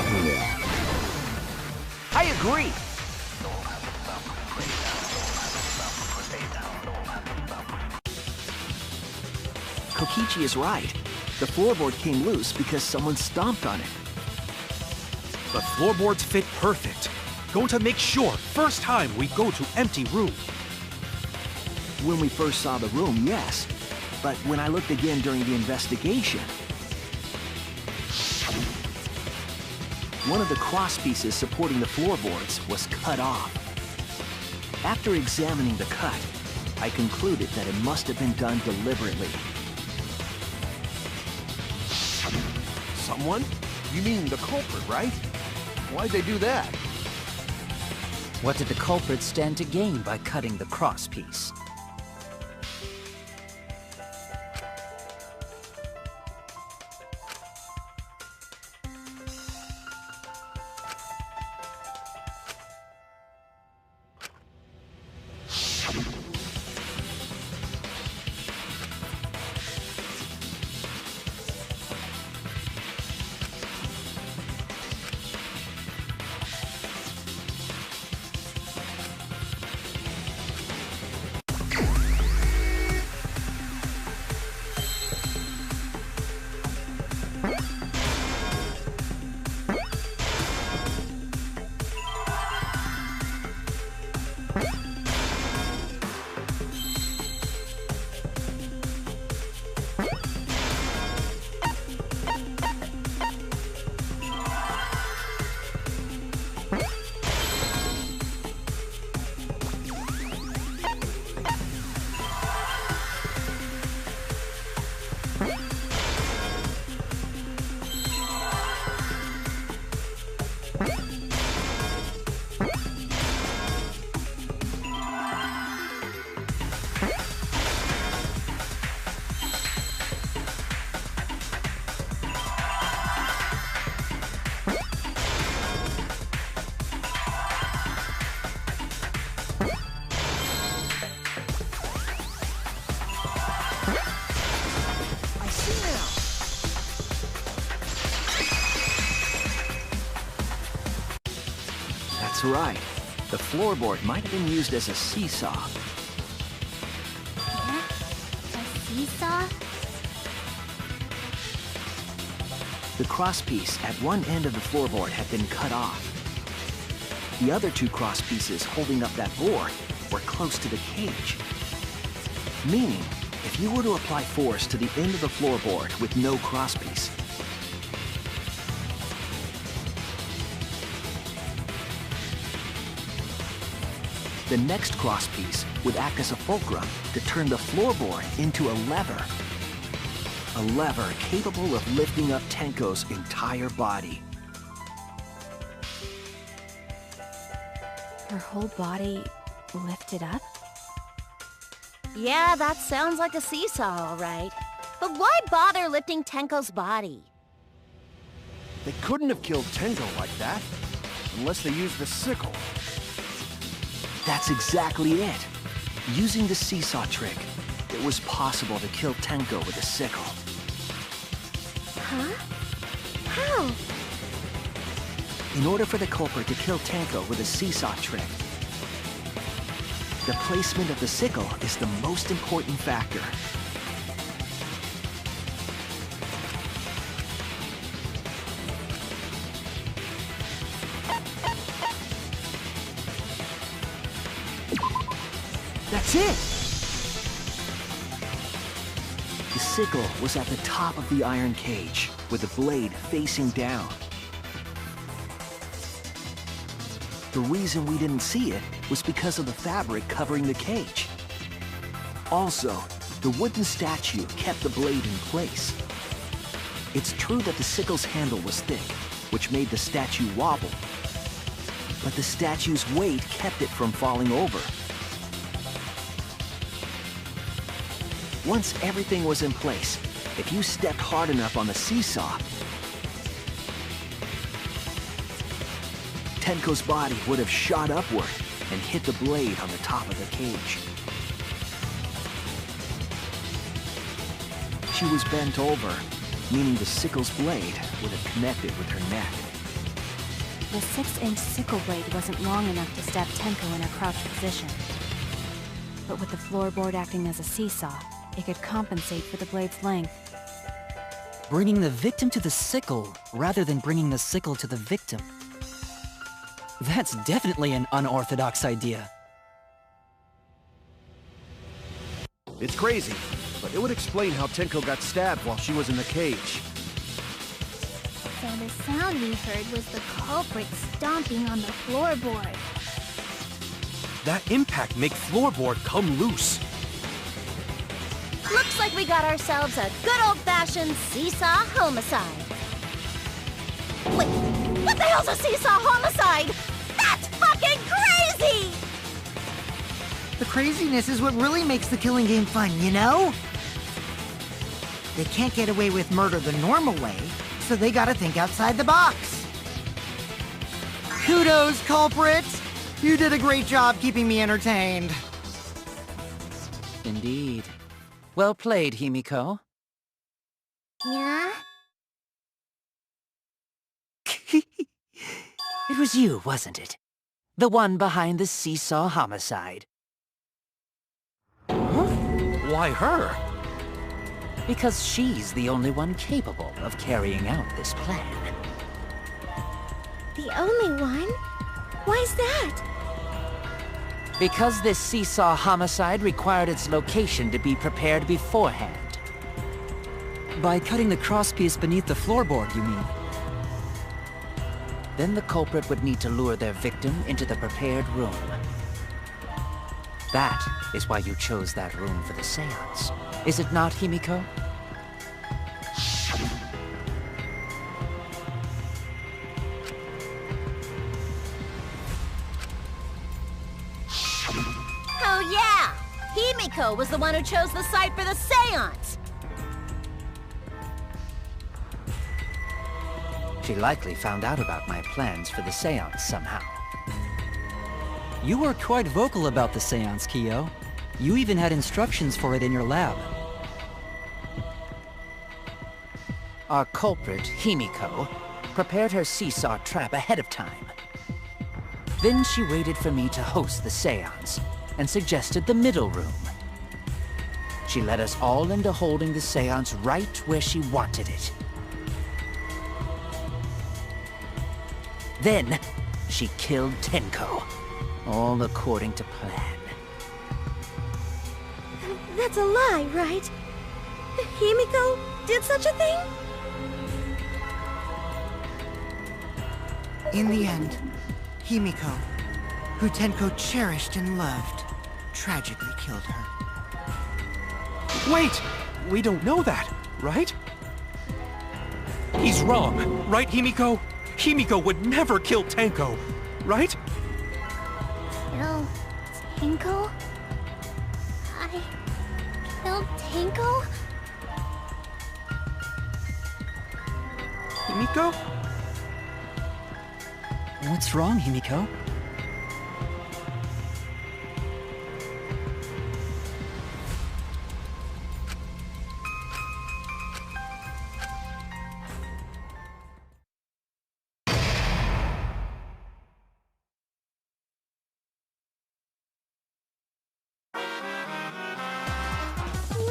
I agree. Kokichi is right. The floorboard came loose because someone stomped on it. The floorboards fit perfect. Going to make sure first time we go to empty room. When we first saw the room, yes. But when I looked again during the investigation, one of the cross pieces supporting the floorboards was cut off. After examining the cut, I concluded that it must have been done deliberately. Someone? You mean the culprit, right? Why'd they do that? What did the culprit stand to gain by cutting the cross piece? That's right. The floorboard might have been used as a seesaw. Yeah? A seesaw? The crosspiece at one end of the floorboard had been cut off. The other two crosspieces holding up that board were close to the cage. Meaning, if you were to apply force to the end of the floorboard with no crosspiece, the next crosspiece would act as a fulcrum to turn the floorboard into a lever. A lever capable of lifting up Tenko's entire body. Her whole body lifted up? Yeah, that sounds like a seesaw, all right. But why bother lifting Tenko's body? They couldn't have killed Tenko like that, unless they used the sickle. That's exactly it. Using the seesaw trick, it was possible to kill Tenko with a sickle. Huh? How? In order for the culprit to kill Tenko with a seesaw trick, the placement of the sickle is the most important factor. That's it! The sickle was at the top of the iron cage, with the blade facing down. The reason we didn't see it was because of the fabric covering the cage. Also, the wooden statue kept the blade in place. It's true that the sickle's handle was thick, which made the statue wobble. But the statue's weight kept it from falling over. Once everything was in place, if you stepped hard enough on the seesaw, Tenko's body would have shot upward and hit the blade on the top of the cage. She was bent over, meaning the sickle's blade would have connected with her neck. The 6-inch sickle blade wasn't long enough to stab Tenko in her crouched position. But with the floorboard acting as a seesaw, it could compensate for the blade's length. Bringing the victim to the sickle, rather than bringing the sickle to the victim. That's definitely an unorthodox idea. It's crazy, but it would explain how Tenko got stabbed while she was in the cage. So the sound we heard was the culprit stomping on the floorboard. That impact make floorboard come loose. Looks like we got ourselves a good old-fashioned seesaw homicide. Wait, what the hell's a seesaw homicide? That's fucking crazy! The craziness is what really makes the killing game fun, you know? They can't get away with murder the normal way, so they gotta think outside the box. Kudos, culprit! You did a great job keeping me entertained. Indeed. Well played, Himiko. Yeah? It was you, wasn't it? The one behind the seesaw homicide. Why her? Because she's the only one capable of carrying out this plan. The only one? Why's that? Because this seesaw homicide required its location to be prepared beforehand. By cutting the crosspiece beneath the floorboard, you mean? Then the culprit would need to lure their victim into the prepared room. That is why you chose that room for the seance. Is it not, Himiko? Oh yeah! Himiko was the one who chose the site for the seance! She likely found out about my plans for the seance somehow. You were quite vocal about the seance, Kiyo. You even had instructions for it in your lab. Our culprit, Himiko, prepared her seesaw trap ahead of time. Then she waited for me to host the seance, and suggested the middle room. She led us all into holding the seance right where she wanted it. Then, she killed Tenko, all according to plan. That's a lie, right? Himiko did such a thing? In the end, Himiko, who Tenko cherished and loved, tragically killed her. Wait! We don't know that, right? He's wrong, right, Himiko? Himiko would never kill Tenko, right? Kill Tenko? I killed Tenko? Himiko? What's wrong, Himiko?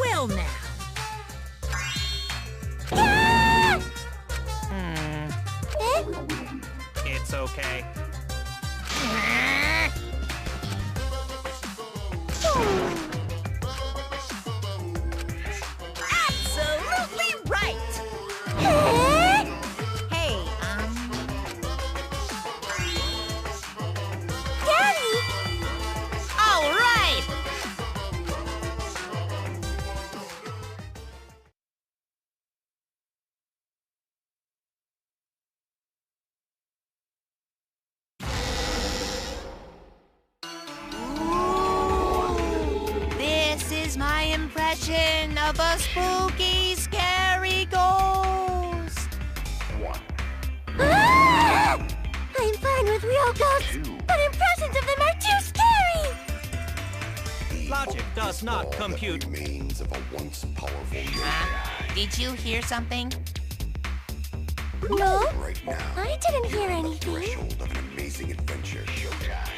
Well now. It's okay. Absolutely right! Hey, Daddy! all right! This is my impression of a spooky, scary ghost. Ah! I'm fine with real ghosts, but impressions of them are too scary! Logic does not compute. Remains of a once powerful Did you hear something? No, right now. I didn't hear On the anything. threshold of an amazing adventure. Showdown.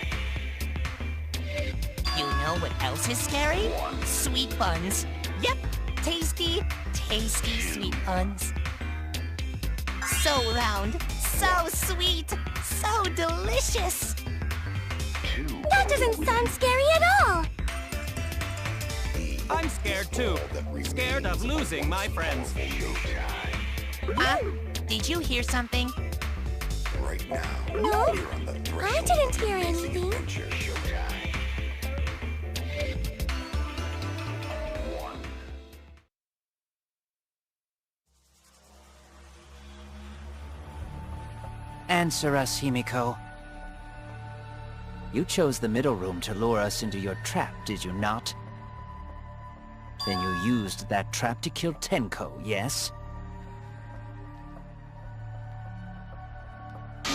You know what else is scary? Sweet buns. Yep, tasty, tasty sweet buns. So round, so sweet, so delicious. That doesn't sound scary at all! I'm scared too. Scared of losing my friends. Did you hear something? Right now. No, We're on the I threshold didn't of hear an amazing anything. adventure. Showdown. Answer us, Himiko. You chose the middle room to lure us into your trap, did you not? Then you used that trap to kill Tenko, yes?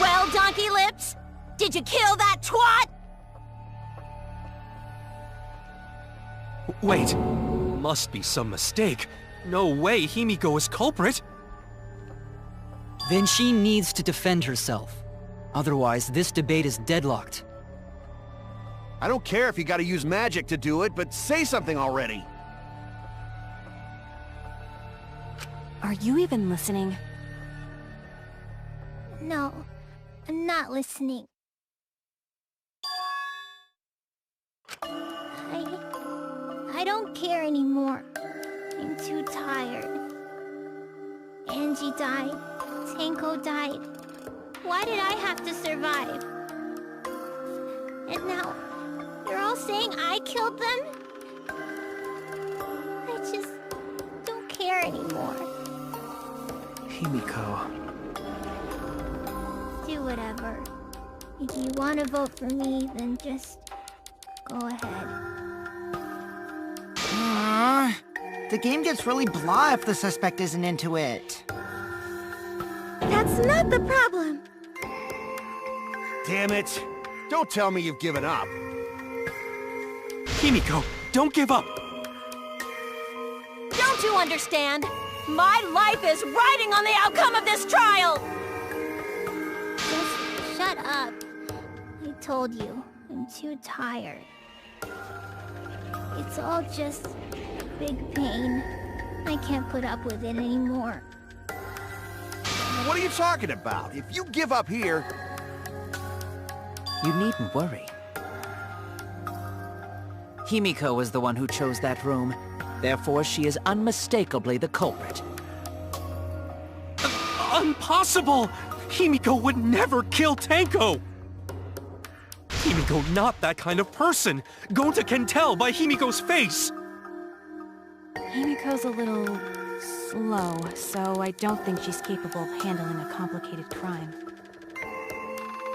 Well, Donkey Lips, did you kill that twat? Wait, must be some mistake. No way Himiko is culprit. Then she needs to defend herself. Otherwise, this debate is deadlocked. I don't care if you gotta use magic to do it, but say something already. Are you even listening? No, I'm not listening. I don't care anymore. I'm too tired. Angie died. Tenko died. Why did I have to survive? And now, you're all saying I killed them? I just don't care anymore. Himiko. Do whatever. If you want to vote for me, then just go ahead. The game gets really blah if the suspect isn't into it. That's not the problem. Damn it. Don't tell me you've given up. Himiko, don't give up! Don't you understand? My life is riding on the outcome of this trial! Just shut up. I told you, I'm too tired. It's all just big pain. I can't put up with it anymore. What are you talking about? If you give up here... You needn't worry. Himiko was the one who chose that room. Therefore, she is unmistakably the culprit. Impossible! Himiko would never kill Tenko! Himiko not that kind of person! Gonta can tell by Himiko's face! Himiko's a little slow, so I don't think she's capable of handling a complicated crime.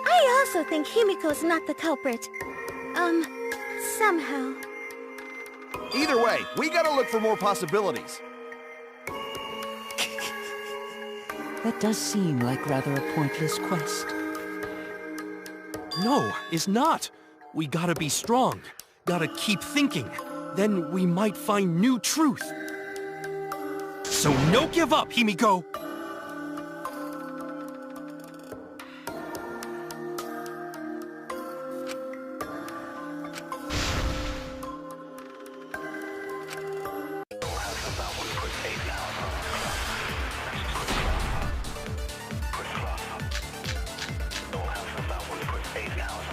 I also think Himiko's not the culprit. Somehow. Either way, we gotta look for more possibilities. That does seem like rather a pointless quest. No, it's not. We gotta be strong. Gotta keep thinking. Then we might find new truth. So no give up, Himiko!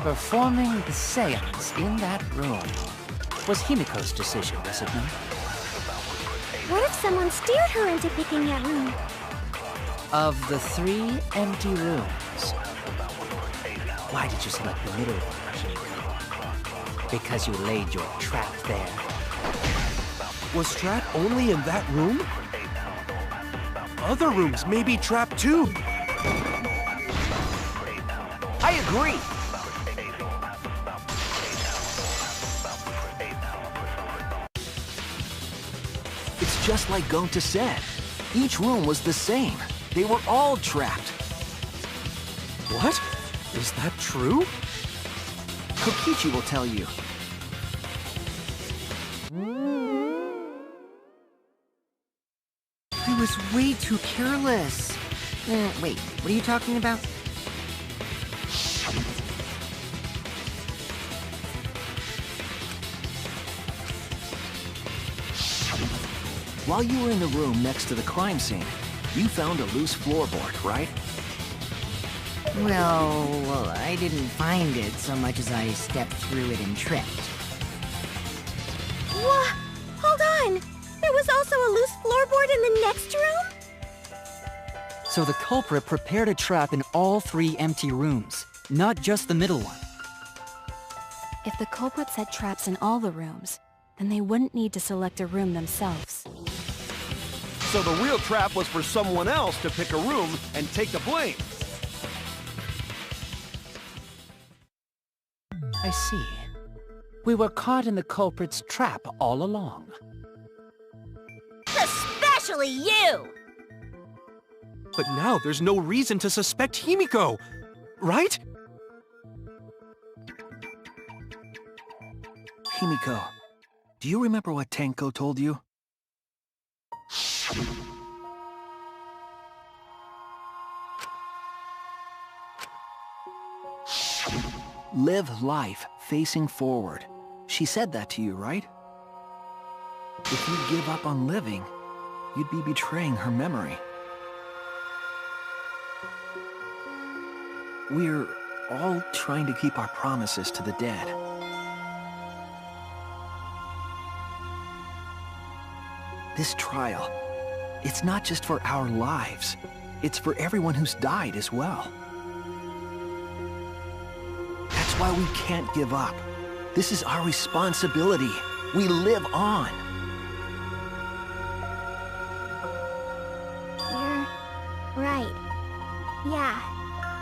Performing the seance in that room was Himiko's decision, was it not? What if someone steered her into picking that room? Of the 3 empty rooms, why did you select the middle one, Himiko? Because you laid your trap there. Was trap only in that room? Other rooms may be trapped too. I agree! It's just like Gonta said. Each room was the same. They were all trapped. What? Is that true? Kokichi will tell you. I was way too careless. Wait, what are you talking about? While you were in the room next to the crime scene, you found a loose floorboard, right? Well, I didn't find it so much as I stepped through it and tripped. What? Hold on! There was also a loose floorboard in the next room? So the culprit prepared a trap in all 3 empty rooms, not just the middle one. If the culprit set traps in all the rooms, then they wouldn't need to select a room themselves. So the real trap was for someone else to pick a room and take the blame. I see. We were caught in the culprit's trap all along. Especially you! But now there's no reason to suspect Himiko, right? Himiko, do you remember what Tenko told you? Live life facing forward. She said that to you, right? If you give up on living, you'd be betraying her memory. We're all trying to keep our promises to the dead. This trial, it's not just for our lives. It's for everyone who's died as well. That's why we can't give up. This is our responsibility. We live on. You're right. Yeah,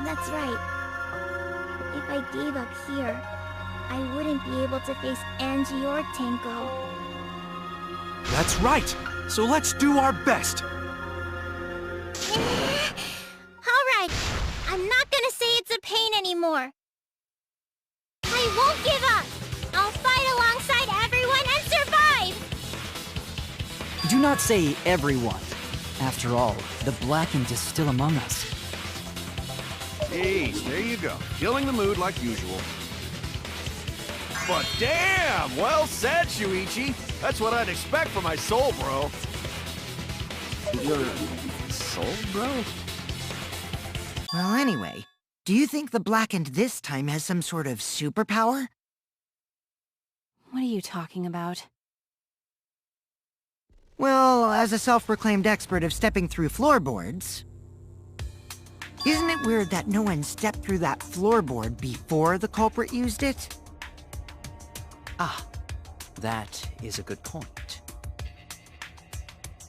that's right. If I gave up here, I wouldn't be able to face Angie or Tenko. That's right! So let's do our best! Alright, I'm not gonna say it's a pain anymore. I won't give up! I'll fight alongside everyone and survive! Do not say everyone. After all, the Blackened is still among us. Jeez, there you go. Killing the mood like usual. But damn! Well said, Shuichi! That's what I'd expect from my soul, bro. Your soul, bro? Well, anyway, do you think the Blackened this time has some sort of superpower? What are you talking about? Well, as a self-proclaimed expert of stepping through floorboards, isn't it weird that no one stepped through that floorboard before the culprit used it? Ah, that is a good point.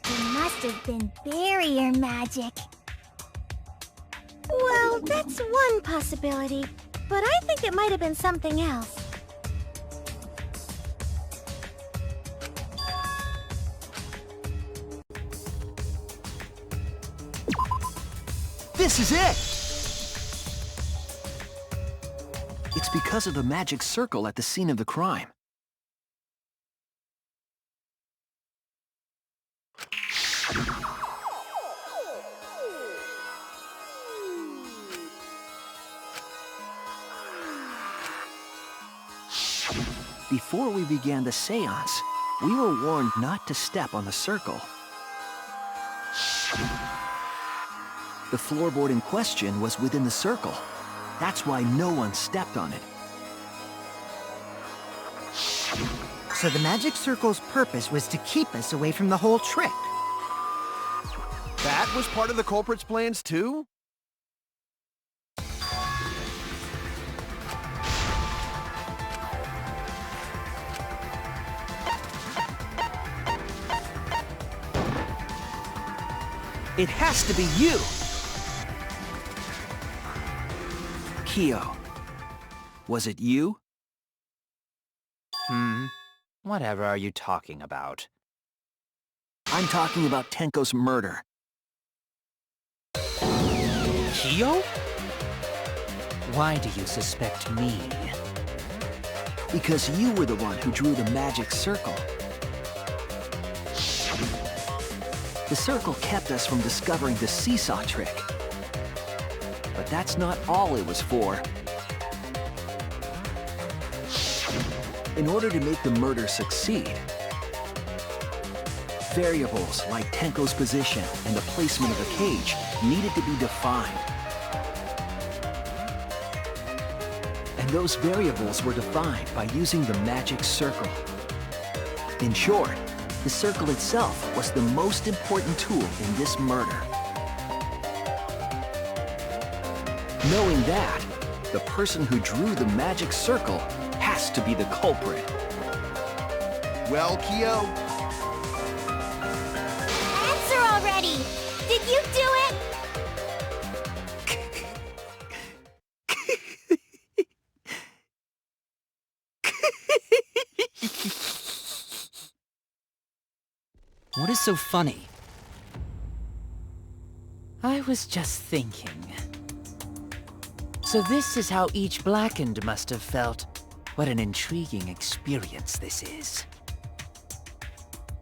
It must have been barrier magic. Well, that's one possibility, but I think it might have been something else. This is it! It's because of the magic circle at the scene of the crime. Before we began the seance, we were warned not to step on the circle. The floorboard in question was within the circle. That's why no one stepped on it. So the magic circle's purpose was to keep us away from the whole trick. That was part of the culprit's plans, too? It has to be you! Kyo, was it you? Whatever are you talking about? I'm talking about Tenko's murder. Kyo? Why do you suspect me? Because you were the one who drew the magic circle. The circle kept us from discovering the seesaw trick. But that's not all it was for. In order to make the murder succeed, variables like Tenko's position and the placement of the cage needed to be defined. And those variables were defined by using the magic circle. In short, the circle itself was the most important tool in this murder. Knowing that, the person who drew the magic circle has to be the culprit. Well, Kyo, Answer already! Did you do it? What is so funny? I was just thinking. So this is how each Blackened must have felt. What an intriguing experience this is.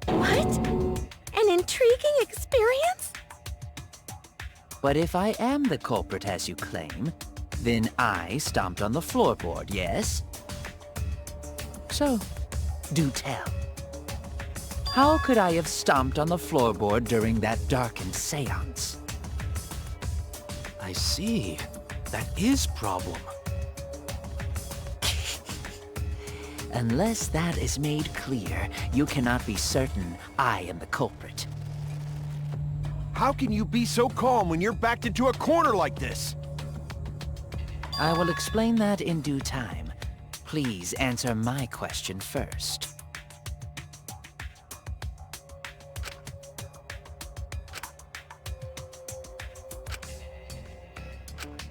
What? An intriguing experience? But if I am the culprit as you claim, then I stomped on the floorboard, yes? So, do tell. How could I have stomped on the floorboard during that darkened seance? I see. That is problem. Unless that is made clear, you cannot be certain I am the culprit. How can you be so calm when you're backed into a corner like this? I will explain that in due time. Please answer my question first.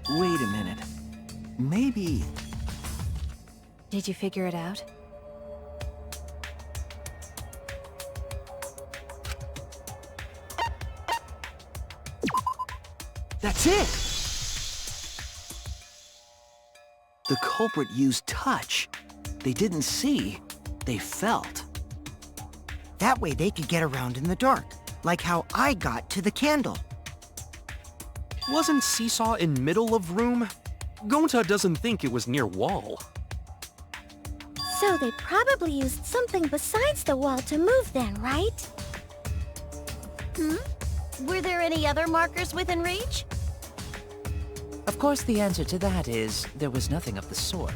Wait a minute. Maybe... Did you figure it out? That's it! The culprit used touch. They didn't see, they felt. That way they could get around in the dark, like how I got to the candle. Wasn't Seesaw in middle of room? Gonta doesn't think it was near wall. So they probably used something besides the wall to move then, right? Were there any other markers within reach? Of course, the answer to that is there was nothing of the sort.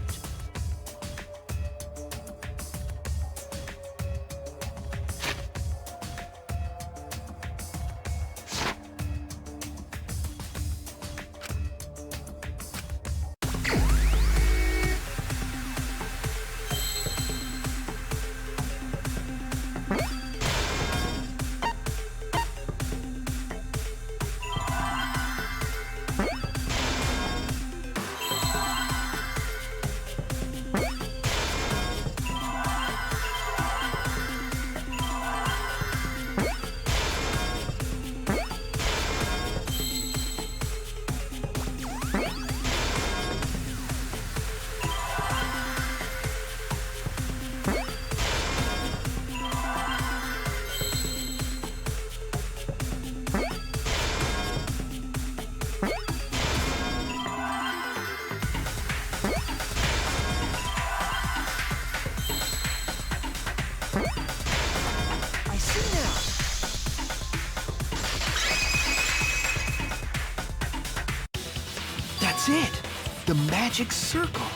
That's it! The magic circle!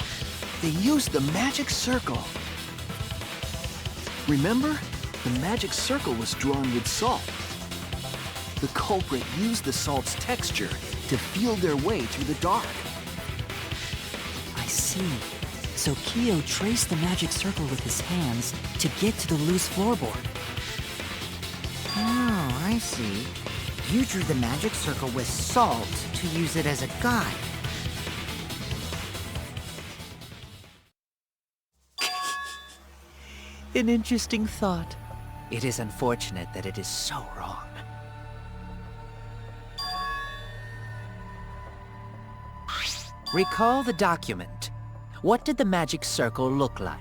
They used the magic circle! Remember? The magic circle was drawn with salt. The culprit used the salt's texture to feel their way through the dark. I see. So Kyo traced the magic circle with his hands to get to the loose floorboard. Oh, I see. You drew the magic circle with salt to use it as a guide. An interesting thought. It is unfortunate that it is so wrong. Recall the document. What did the magic circle look like?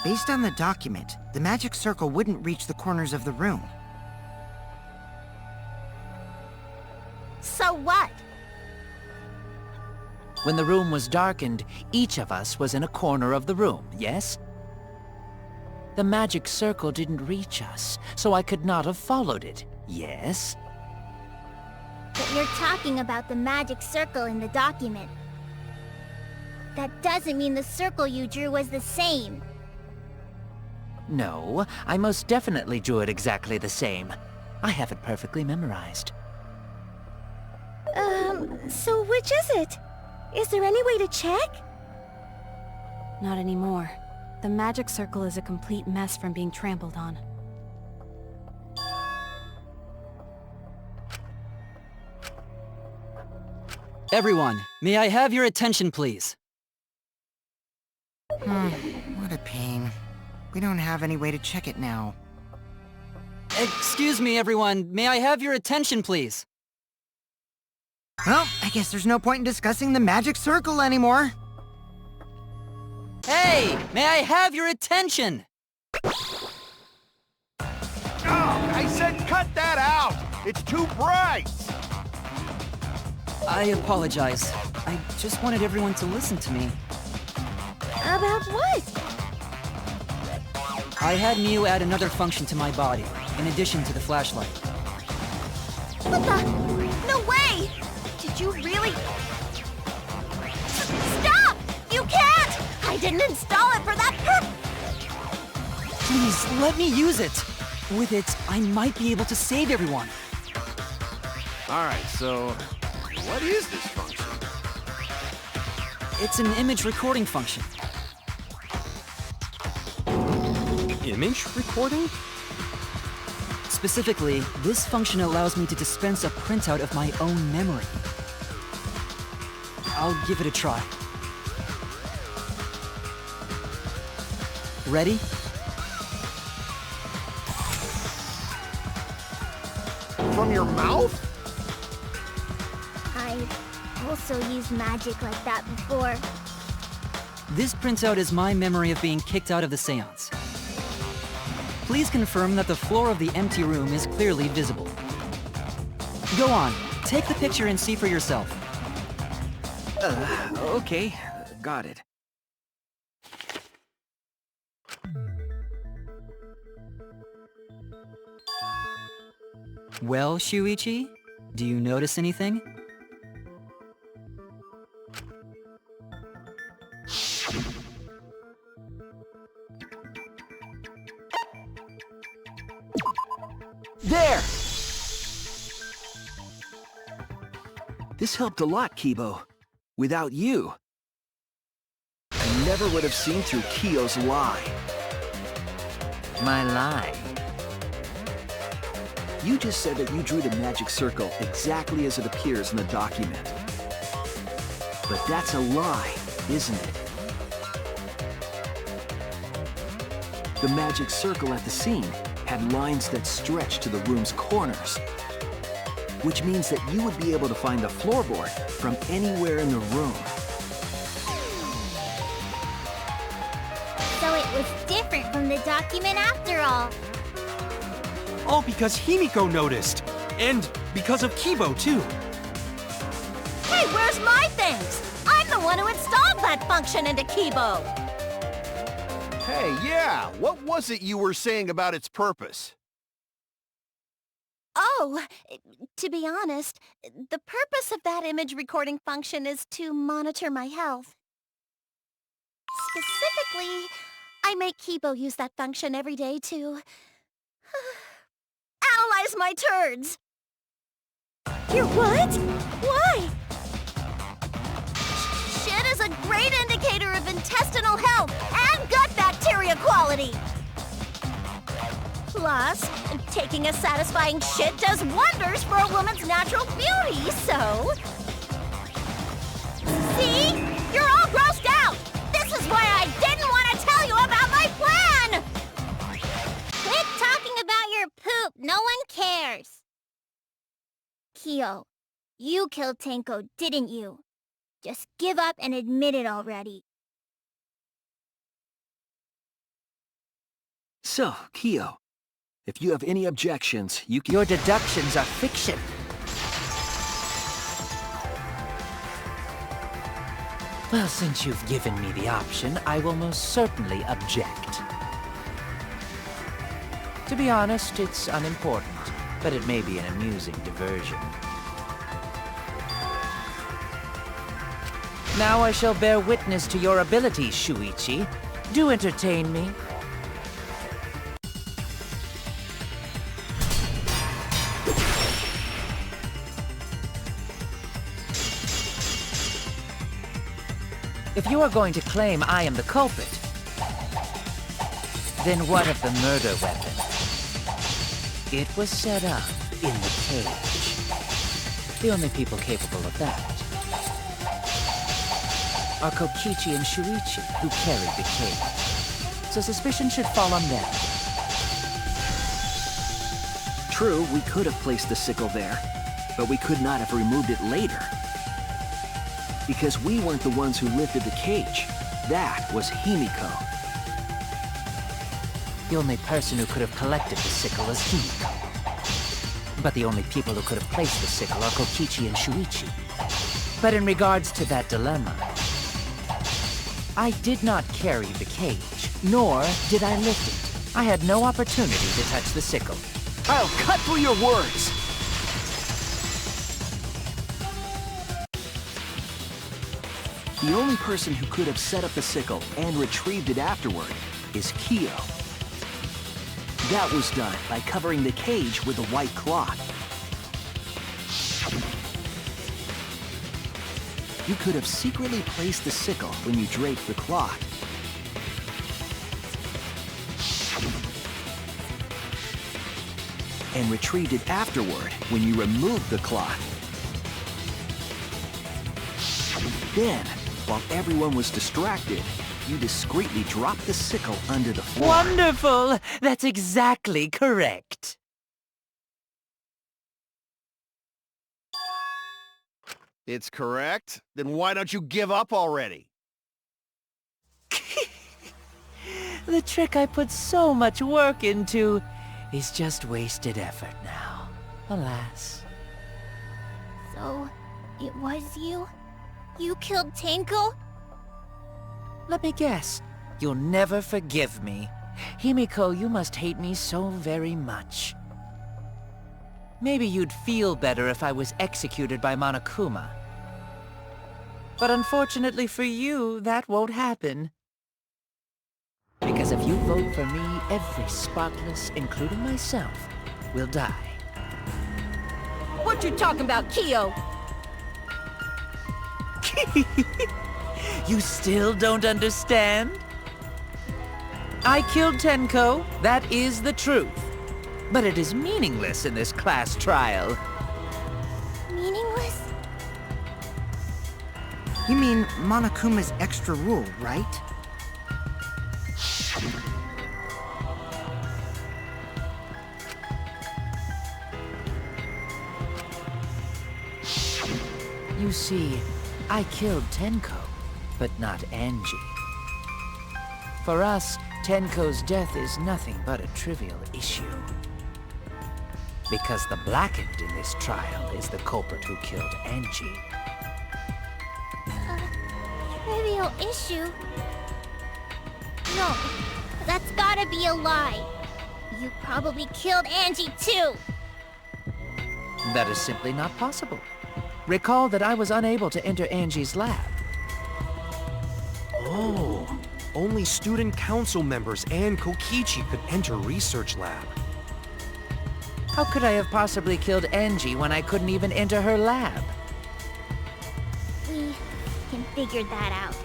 Based on the document, the magic circle wouldn't reach the corners of the room. So what? When the room was darkened, each of us was in a corner of the room, yes? The magic circle didn't reach us, so I could not have followed it, yes? But you're talking about the magic circle in the document. That doesn't mean the circle you drew was the same. No, I most definitely drew it exactly the same. I have it perfectly memorized. So which is it? Is there any way to check? Not anymore. The magic circle is a complete mess from being trampled on. Everyone, may I have your attention, please? What a pain. We don't have any way to check it now. Excuse me, everyone. May I have your attention, please? Well, I guess there's no point in discussing the magic circle anymore. Hey! May I have your attention? Oh, I said cut that out! It's too bright! I apologize. I just wanted everyone to listen to me. About what? I had Miu add another function to my body, in addition to the flashlight. What the? No way! Did you really? didn't install it for that purpose. Please, let me use it. With it, I might be able to save everyone. Alright, so what is this function? It's an image recording function. Image recording? Specifically, this function allows me to dispense a printout of my own memory. I'll give it a try. Ready? From your mouth? I've also used magic like that before. This printout is my memory of being kicked out of the seance. Please confirm that the floor of the empty room is clearly visible. Go on, take the picture and see for yourself. Okay. Got it. Well, Shuichi, do you notice anything? There! This helped a lot, Kibo. Without you, I never would have seen through Kiyo's lie. My lie. You just said that you drew the magic circle exactly as it appears in the document. But that's a lie, isn't it? The magic circle at the scene had lines that stretched to the room's corners, which means that you would be able to find the floorboard from anywhere in the room. So it was different from the document after all. All because Himiko noticed. And because of Kibo, too. Hey, where's my things? I'm the one who installed that function into Kibo. Hey, yeah, what was it you were saying about its purpose? Oh, to be honest, the purpose of that image recording function is to monitor my health. Specifically, I make Kibo use that function every day to analyze my turds. Your what? Why? Shit is a great indicator of intestinal health and gut bacteria quality. Plus, taking a satisfying shit does wonders for a woman's natural beauty, so... See? You're all grossed out! This is why I didn't want to tell you about my plan! Quit talking about your poop. No one cares. Kiyo, you killed Tenko, didn't you? Just give up and admit it already. So, Kiyo, if you have any objections, you can... Your deductions are fiction. Well, since you've given me the option, I will most certainly object. To be honest, it's unimportant, but it may be an amusing diversion. Now I shall bear witness to your abilities, Shuichi. Do entertain me. If you are going to claim I am the culprit, then what of the murder weapon? It was set up in the cage. The only people capable of that are Kokichi and Shuichi, who carried the cage. So suspicion should fall on them. True, we could have placed the sickle there, but we could not have removed it later. Because we weren't the ones who lifted the cage. That was Himiko. The only person who could have collected the sickle is Himiko. But the only people who could have placed the sickle are Kokichi and Shuichi. But in regards to that dilemma, I did not carry the cage, nor did I lift it. I had no opportunity to touch the sickle. I'll cut through your words! The only person who could have set up the sickle and retrieved it afterward is Kiyo. That was done by covering the cage with a white cloth. You could have secretly placed the sickle when you draped the cloth. And retrieved it afterward when you removed the cloth. Then, while everyone was distracted, you discreetly dropped the sickle under the floor. Wonderful! That's exactly correct. It's correct? Then why don't you give up already? The trick I put so much work into is just wasted effort now. Alas. So, it was you? You killed Tenko? Let me guess. You'll never forgive me. Himiko, you must hate me so very much. Maybe you'd feel better if I was executed by Monokuma. But unfortunately for you, that won't happen. Because if you vote for me, every spotless, including myself, will die. What you talking about, Kiyo? You still don't understand? I killed Tenko, that is the truth. But it is meaningless in this class trial. Meaningless? You mean Monokuma's extra rule, right? You see, I killed Tenko, but not Angie. For us, Tenko's death is nothing but a trivial issue. Because the blackened in this trial is the culprit who killed Angie. Trivial issue? No, that's gotta be a lie. You probably killed Angie too! That is simply not possible. Recall that I was unable to enter Angie's lab. Oh, only student council members and Kokichi could enter research lab. How could I have possibly killed Angie when I couldn't even enter her lab? We can figure that out.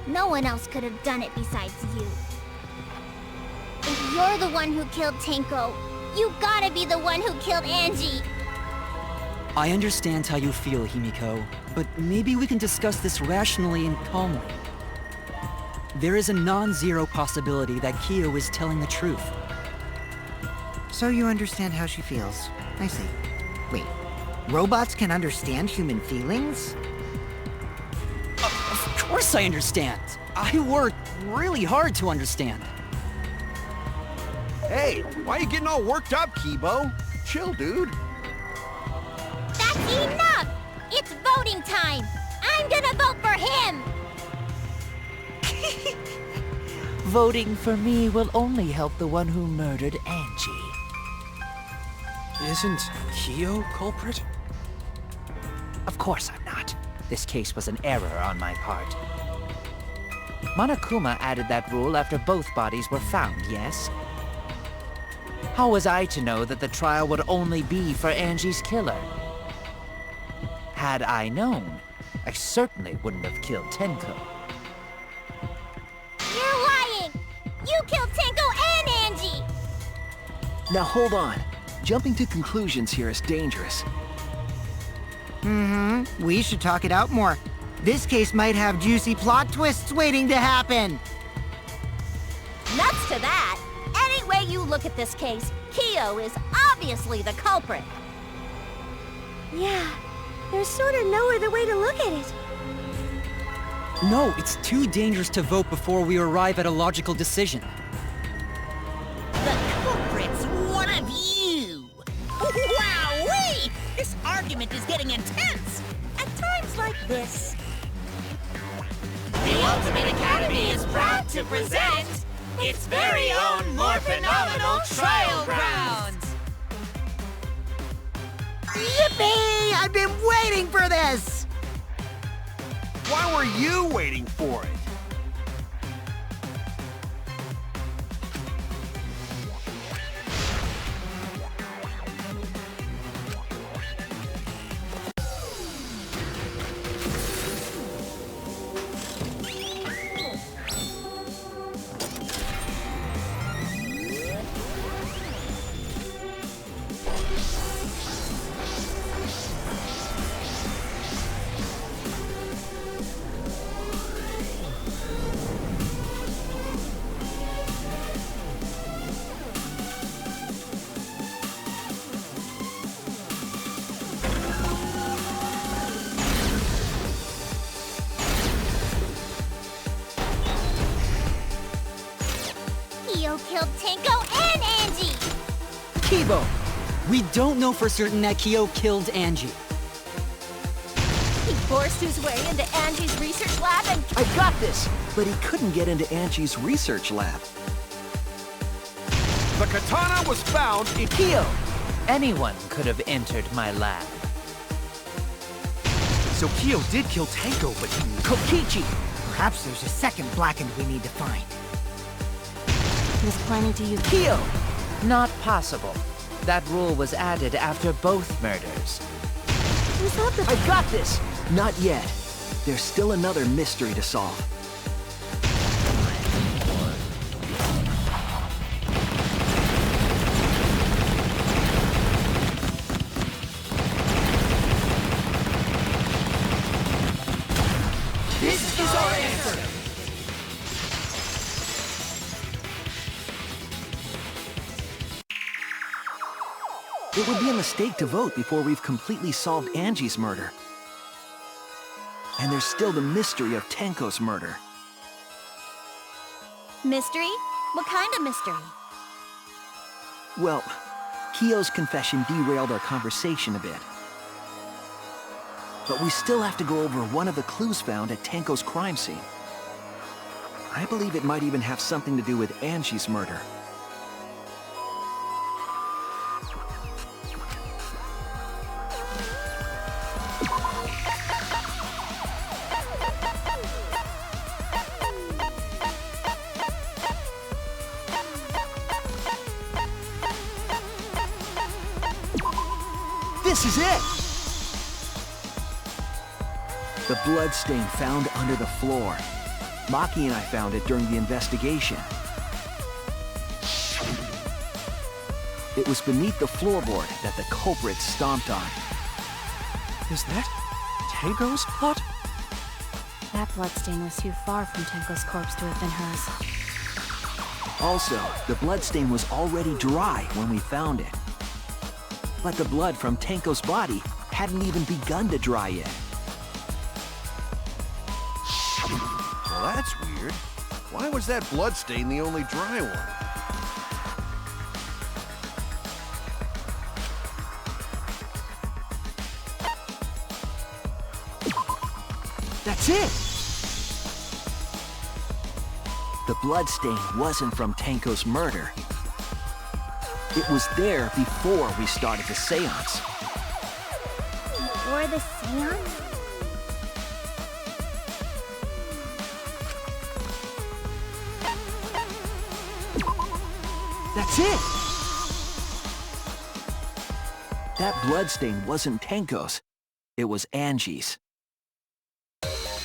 No one else could have done it besides you. If you're the one who killed Tenko, you gotta be the one who killed Angie! I understand how you feel, Himiko, but maybe we can discuss this rationally and calmly. There is a non-zero possibility that Kiyo is telling the truth. So you understand how she feels. I see. Wait, robots can understand human feelings? Of course I understand. I worked really hard to understand. Hey, why are you getting all worked up, Kibo? Chill, dude. That's enough! It's voting time! I'm gonna vote for him! Voting for me will only help the one who murdered Angie. Isn't Kiyo culprit? Of course I'm not. This case was an error on my part. Monokuma added that rule after both bodies were found, yes? How was I to know that the trial would only be for Angie's killer? Had I known, I certainly wouldn't have killed Tenko. You're lying! You killed Tenko and Angie! Now hold on. Jumping to conclusions here is dangerous. We should talk it out more. This case might have juicy plot twists waiting to happen! Nuts to that! Any way you look at this case, Kiyo is obviously the culprit. Yeah, there's sort of no other way to look at it. No, it's too dangerous to vote before we arrive at a logical decision. The culprit's one of you! Wowee! This argument is getting intense! At times like this... The Ultimate Academy is proud to present its very own more phenomenal trial grounds! Yippee! I've been waiting for this! Why How are you waiting for it? Kyo killed Tenko and Angie! Kibo! We don't know for certain that Kyo killed Angie. He forced his way into Angie's research lab and... I got this! But he couldn't get into Angie's research lab. The katana was found in... Kyo! Anyone could have entered my lab. So Kyo did kill Tenko, but he... Kokichi! Perhaps there's a second Blackened we need to find. He was planning to use... Kyo! Not possible. That rule was added after both murders. Was that the... I got this! Not yet. There's still another mystery to solve. This is our answer! It would be a mistake to vote before we've completely solved Angie's murder. And there's still the mystery of Tenko's murder. Mystery? What kind of mystery? Well, Kyo's confession derailed our conversation a bit. But we still have to go over one of the clues found at Tenko's crime scene. I believe it might even have something to do with Angie's murder. This is it! The bloodstain found under the floor. Maki and I found it during the investigation. It was beneath the floorboard that the culprit stomped on. Is that Tenko's blood? That bloodstain was too far from Tenko's corpse to have been hers. Also, the bloodstain was already dry when we found it. But the blood from Tenko's body hadn't even begun to dry yet. Well, that's weird. Why was that bloodstain the only dry one? That's it! The bloodstain wasn't from Tenko's murder. It was there before we started the seance. Or the seance? That's it! That bloodstain wasn't Tenko's. It was Angie's.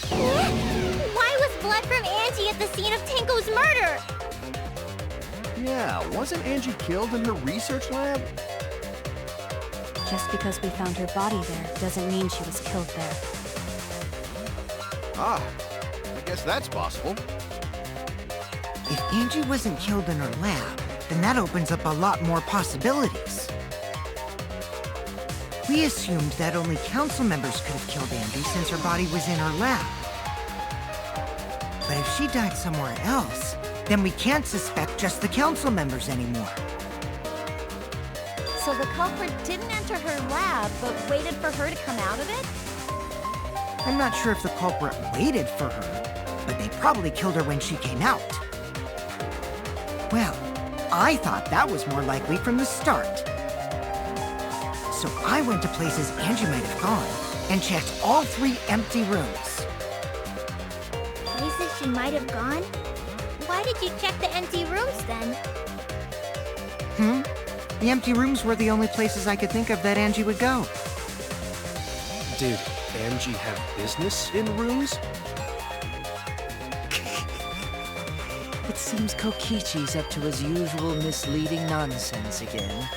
Why was blood from Angie at the scene of Tenko's murder? Yeah, wasn't Angie killed in her research lab? Just because we found her body there doesn't mean she was killed there. Ah, I guess that's possible. If Angie wasn't killed in her lab, then that opens up a lot more possibilities. We assumed that only council members could have killed Angie since her body was in her lab. But if she died somewhere else, then we can't suspect just the council members anymore. So the culprit didn't enter her lab, but waited for her to come out of it? I'm not sure if the culprit waited for her, but they probably killed her when she came out. Well, I thought that was more likely from the start. So I went to places Angie might have gone and checked all 3 empty rooms. She might have gone. Why did you check the empty rooms then? The empty rooms were the only places I could think of that Angie would go. Did Angie have business in rooms? It seems Kokichi's up to his usual misleading nonsense again.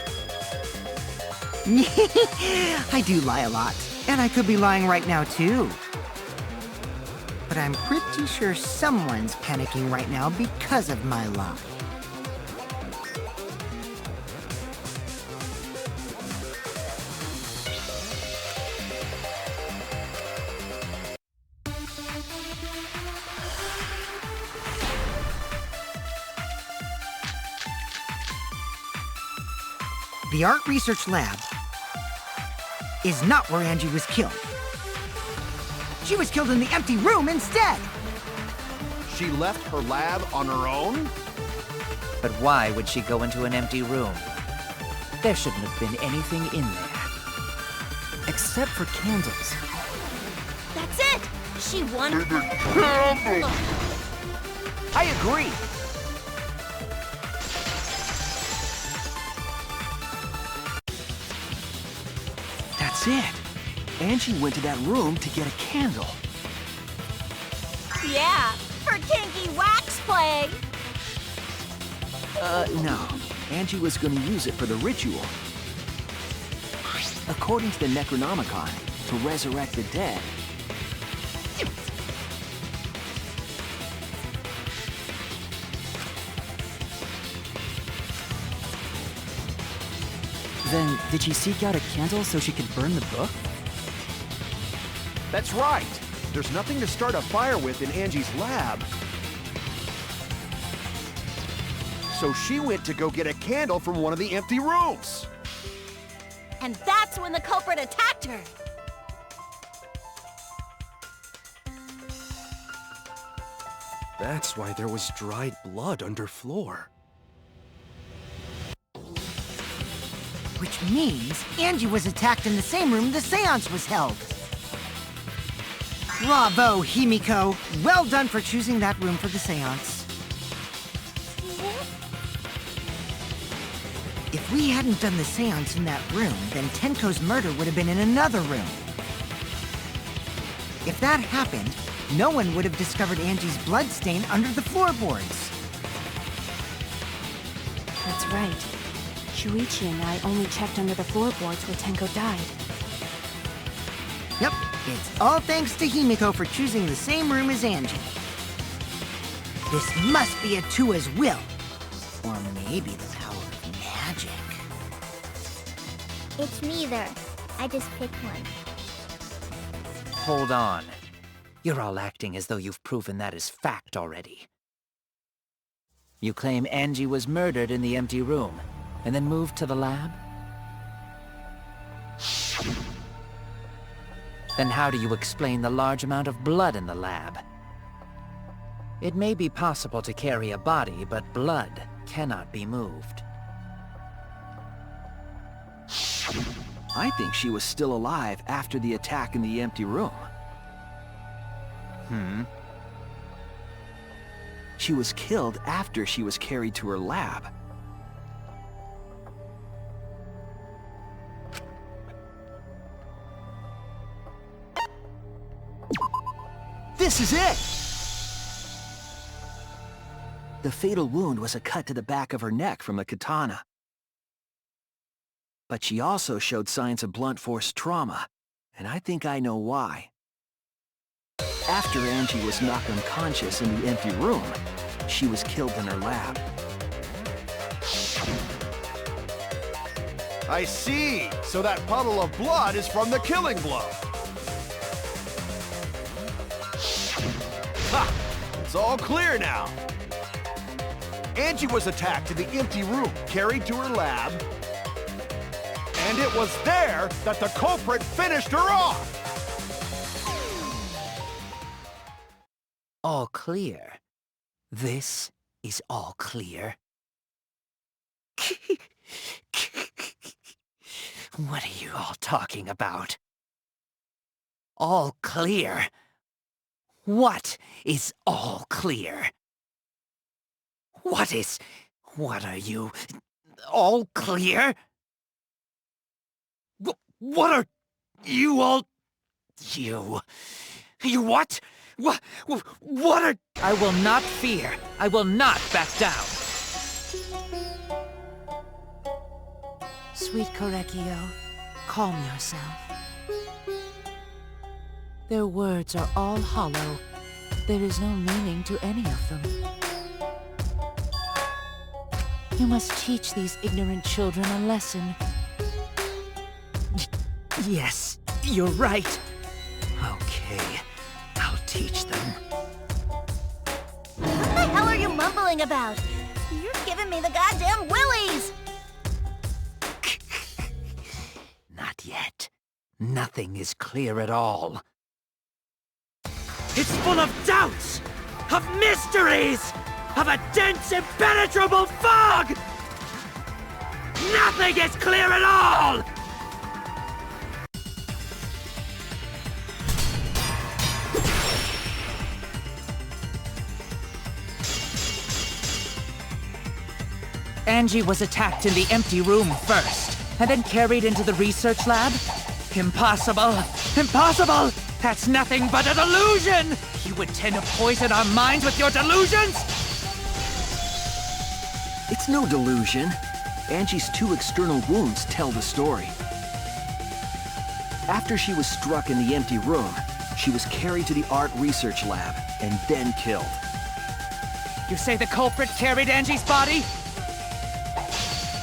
I do lie a lot, and I could be lying right now too. But I'm pretty sure someone's panicking right now because of my lie. The art research lab is not where Angie was killed. She was killed in the empty room instead! She left her lab on her own? But why would she go into an empty room? There shouldn't have been anything in there. Except for candles. That's it! She won. I agree! That's it. Angie went to that room to get a candle. Yeah, for kinky wax play. No. Angie was gonna use it for the ritual. According to the Necronomicon, to resurrect the dead. Then, did she seek out a candle so she could burn the book? That's right. There's nothing to start a fire with in Angie's lab. So she went to go get a candle from one of the empty rooms. And that's when the culprit attacked her. That's why there was dried blood under floor. Which means Angie was attacked in the same room the seance was held. Bravo, Himiko. Well done for choosing that room for the seance. If we hadn't done the seance in that room, then Tenko's murder would have been in another room. If that happened, no one would have discovered Angie's blood stain under the floorboards. That's right. Shuichi and I only checked under the floorboards where Tenko died. Yep, it's all thanks to Himiko for choosing the same room as Angie. This must be Atua's will. Or maybe the power of magic. It's neither. I just picked one. Hold on. You're all acting as though you've proven that as fact already. You claim Angie was murdered in the empty room, and then moved to the lab? Then how do you explain the large amount of blood in the lab? It may be possible to carry a body, but blood cannot be moved. I think she was still alive after the attack in the empty room. She was killed after she was carried to her lab. This is it! The fatal wound was a cut to the back of her neck from the katana. But she also showed signs of blunt force trauma, and I think I know why. After Angie was knocked unconscious in the empty room, she was killed in her lab. I see. So that puddle of blood is from the killing blow. Ha! It's all clear now. Angie was attacked in the empty room, carried to her lab, and it was there that the culprit finished her off! All clear. This is all clear. What are you all talking about? All clear? What is all clear. What are you? All clear? What are you all... You what? What are... I will not fear. I will not back down. Sweet Korekiyo, calm yourself. Their words are all hollow. There is no meaning to any of them. You must teach these ignorant children a lesson. Yes, you're right. Okay, I'll teach them. What the hell are you mumbling about? You're giving me the goddamn willies! Not yet. Nothing is clear at all. It's full of doubts! Of mysteries! Of a dense, impenetrable fog! Nothing is clear at all! Angie was attacked in the empty room first, and then carried into the research lab? Impossible! Impossible! That's nothing but a delusion! You intend to poison our minds with your delusions? It's no delusion. Angie's 2 external wounds tell the story. After she was struck in the empty room, she was carried to the art research lab and then killed. You say the culprit carried Angie's body?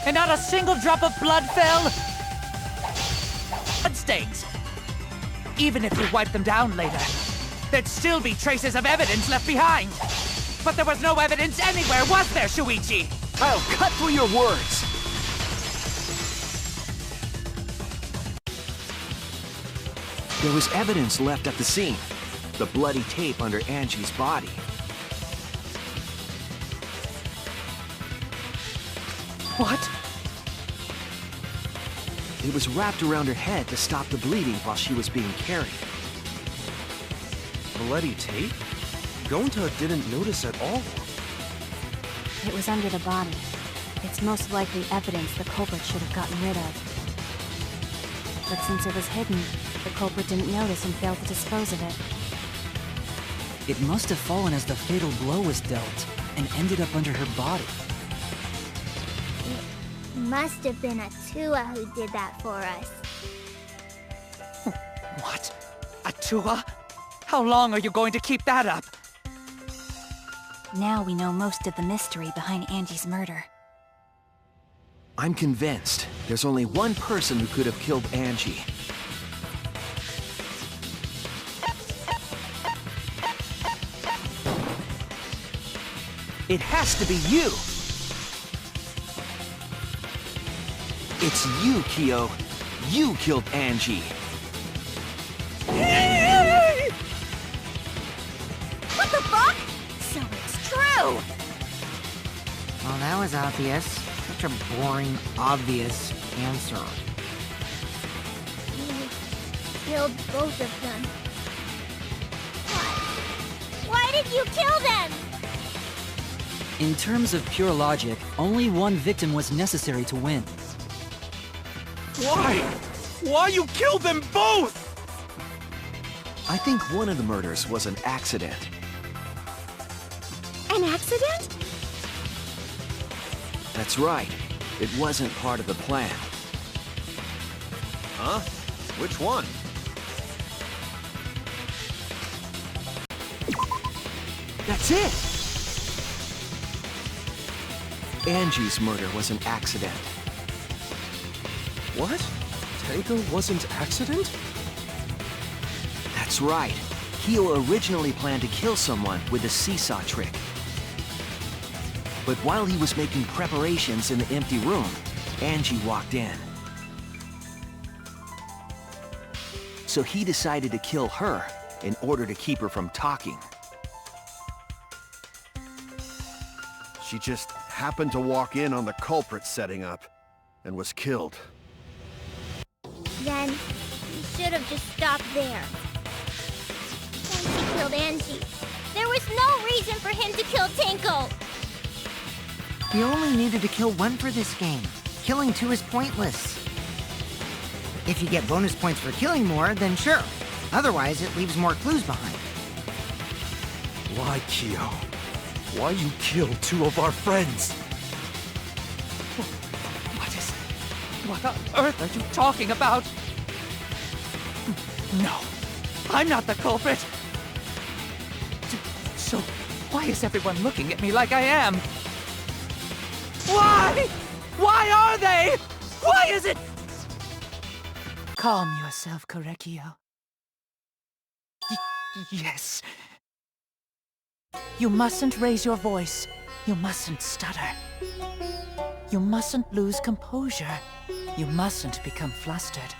And not a single drop of blood fell? Bloodstains. Even if you wipe them down later, there'd still be traces of evidence left behind. But there was no evidence anywhere, was there, Shuichi? I'll cut through your words! There was evidence left at the scene. The bloody tape under Angie's body. What? It was wrapped around her head to stop the bleeding while she was being carried. Bloody tape? Gonta didn't notice at all. It was under the body. It's most likely evidence the culprit should have gotten rid of. But since it was hidden, the culprit didn't notice and failed to dispose of it. It must have fallen as the fatal blow was dealt, and ended up under her body. It must have been Atua who did that for us. What? Atua? How long are you going to keep that up? Now we know most of the mystery behind Angie's murder. I'm convinced there's only one person who could have killed Angie. It has to be you! It's you, Kyo. You killed Angie. What the fuck? So it's true! Well, that was obvious. Such a boring, obvious answer. You killed both of them. Why did you kill them? In terms of pure logic, only one victim was necessary to win. Why? Why you killed them both? I think one of the murders was an accident. An accident? That's right. It wasn't part of the plan. Huh? Which one? That's it! Angie's murder was an accident. What? Tenko wasn't accident? That's right. Kyo originally planned to kill someone with the seesaw trick. But while he was making preparations in the empty room, Angie walked in. So he decided to kill her in order to keep her from talking. She just happened to walk in on the culprit setting up and was killed. Then you should have just stopped there. Once he killed Angie, There was no reason for him to kill Tinkle. You only needed to kill one for this game. Killing two is pointless. If you get bonus points for killing more, then sure. Otherwise, it leaves more clues behind. Why, Kyo? Why you kill two of our friends? What on earth are you talking about? No, I'm not the culprit. So, why is everyone looking at me like I am? Why? Why are they? Why is it? Calm yourself, Korekiyo. Yes. You mustn't raise your voice. You mustn't stutter. You mustn't lose composure. You mustn't become flustered.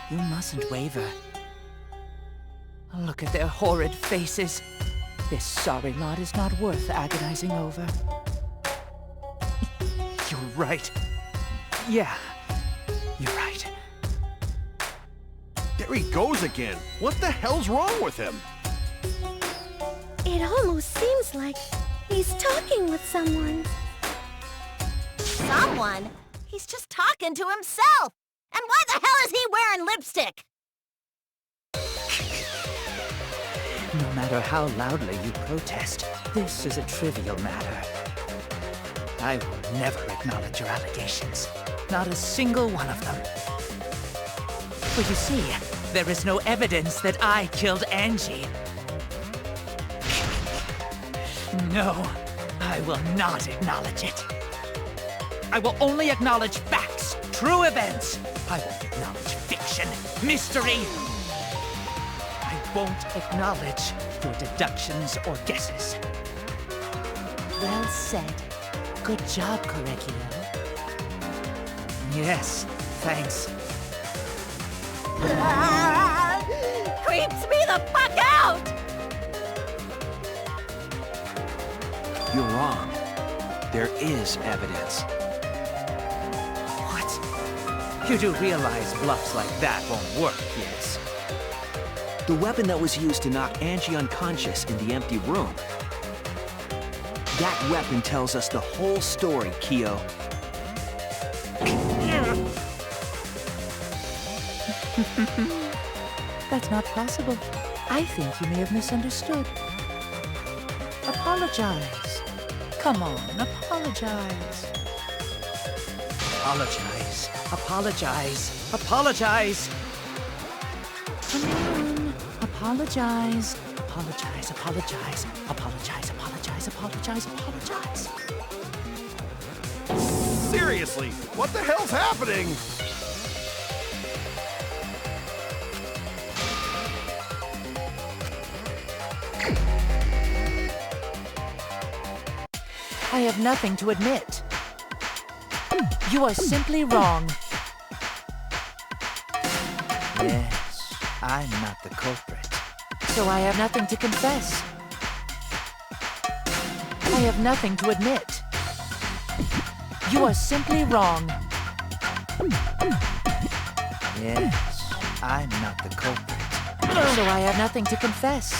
You mustn't waver. Look at their horrid faces. This sorry lot is not worth agonizing over. You're right. Yeah, you're right. There he goes again. What the hell's wrong with him? It almost seems like he's talking with someone. Someone? He's just talking to himself. And why the hell is he wearing lipstick? No matter how loudly you protest, this is a trivial matter. I will never acknowledge your allegations. Not a single one of them. For you see, there is no evidence that I killed Angie. No, I will not acknowledge it. I will only acknowledge facts, true events. I won't acknowledge fiction, mystery. I won't acknowledge your deductions or guesses. Well said. Good job, Korekiyo. Yes, thanks. Creeps me the fuck out! You're wrong. There is evidence. What? You do realize bluffs like that won't work, yes? The weapon that was used to knock Angie unconscious in the empty room. That weapon tells us the whole story, Kyo. That's not possible. I think you may have misunderstood. Apologize. Come on, apologize. Apologize. Apologize. Apologize. Come on. Apologize. Apologize. Apologize. Apologize. Apologize. Apologize. Apologize. Seriously, what the hell's happening? I have nothing to admit. You are simply wrong. Yes, I'm not the culprit. So I have nothing to confess. I have nothing to admit. You are simply wrong. Yes, I'm not the culprit. So I have nothing to confess.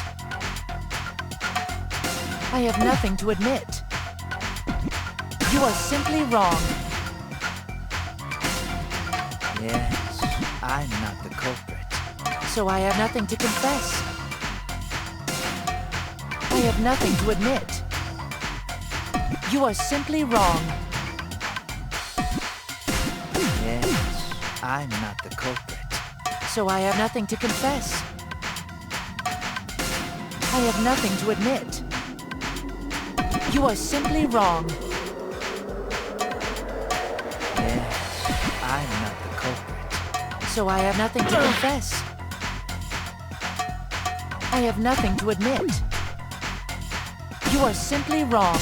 I have nothing to admit. You are simply wrong. Yes, I'm not the culprit. So I have nothing to confess. I have nothing to admit. You are simply wrong. Yes, I'm not the culprit. So I have nothing to confess. I have nothing to admit. You are simply wrong. I'm not the culprit. So I have nothing to confess. I have nothing to admit. You are simply wrong.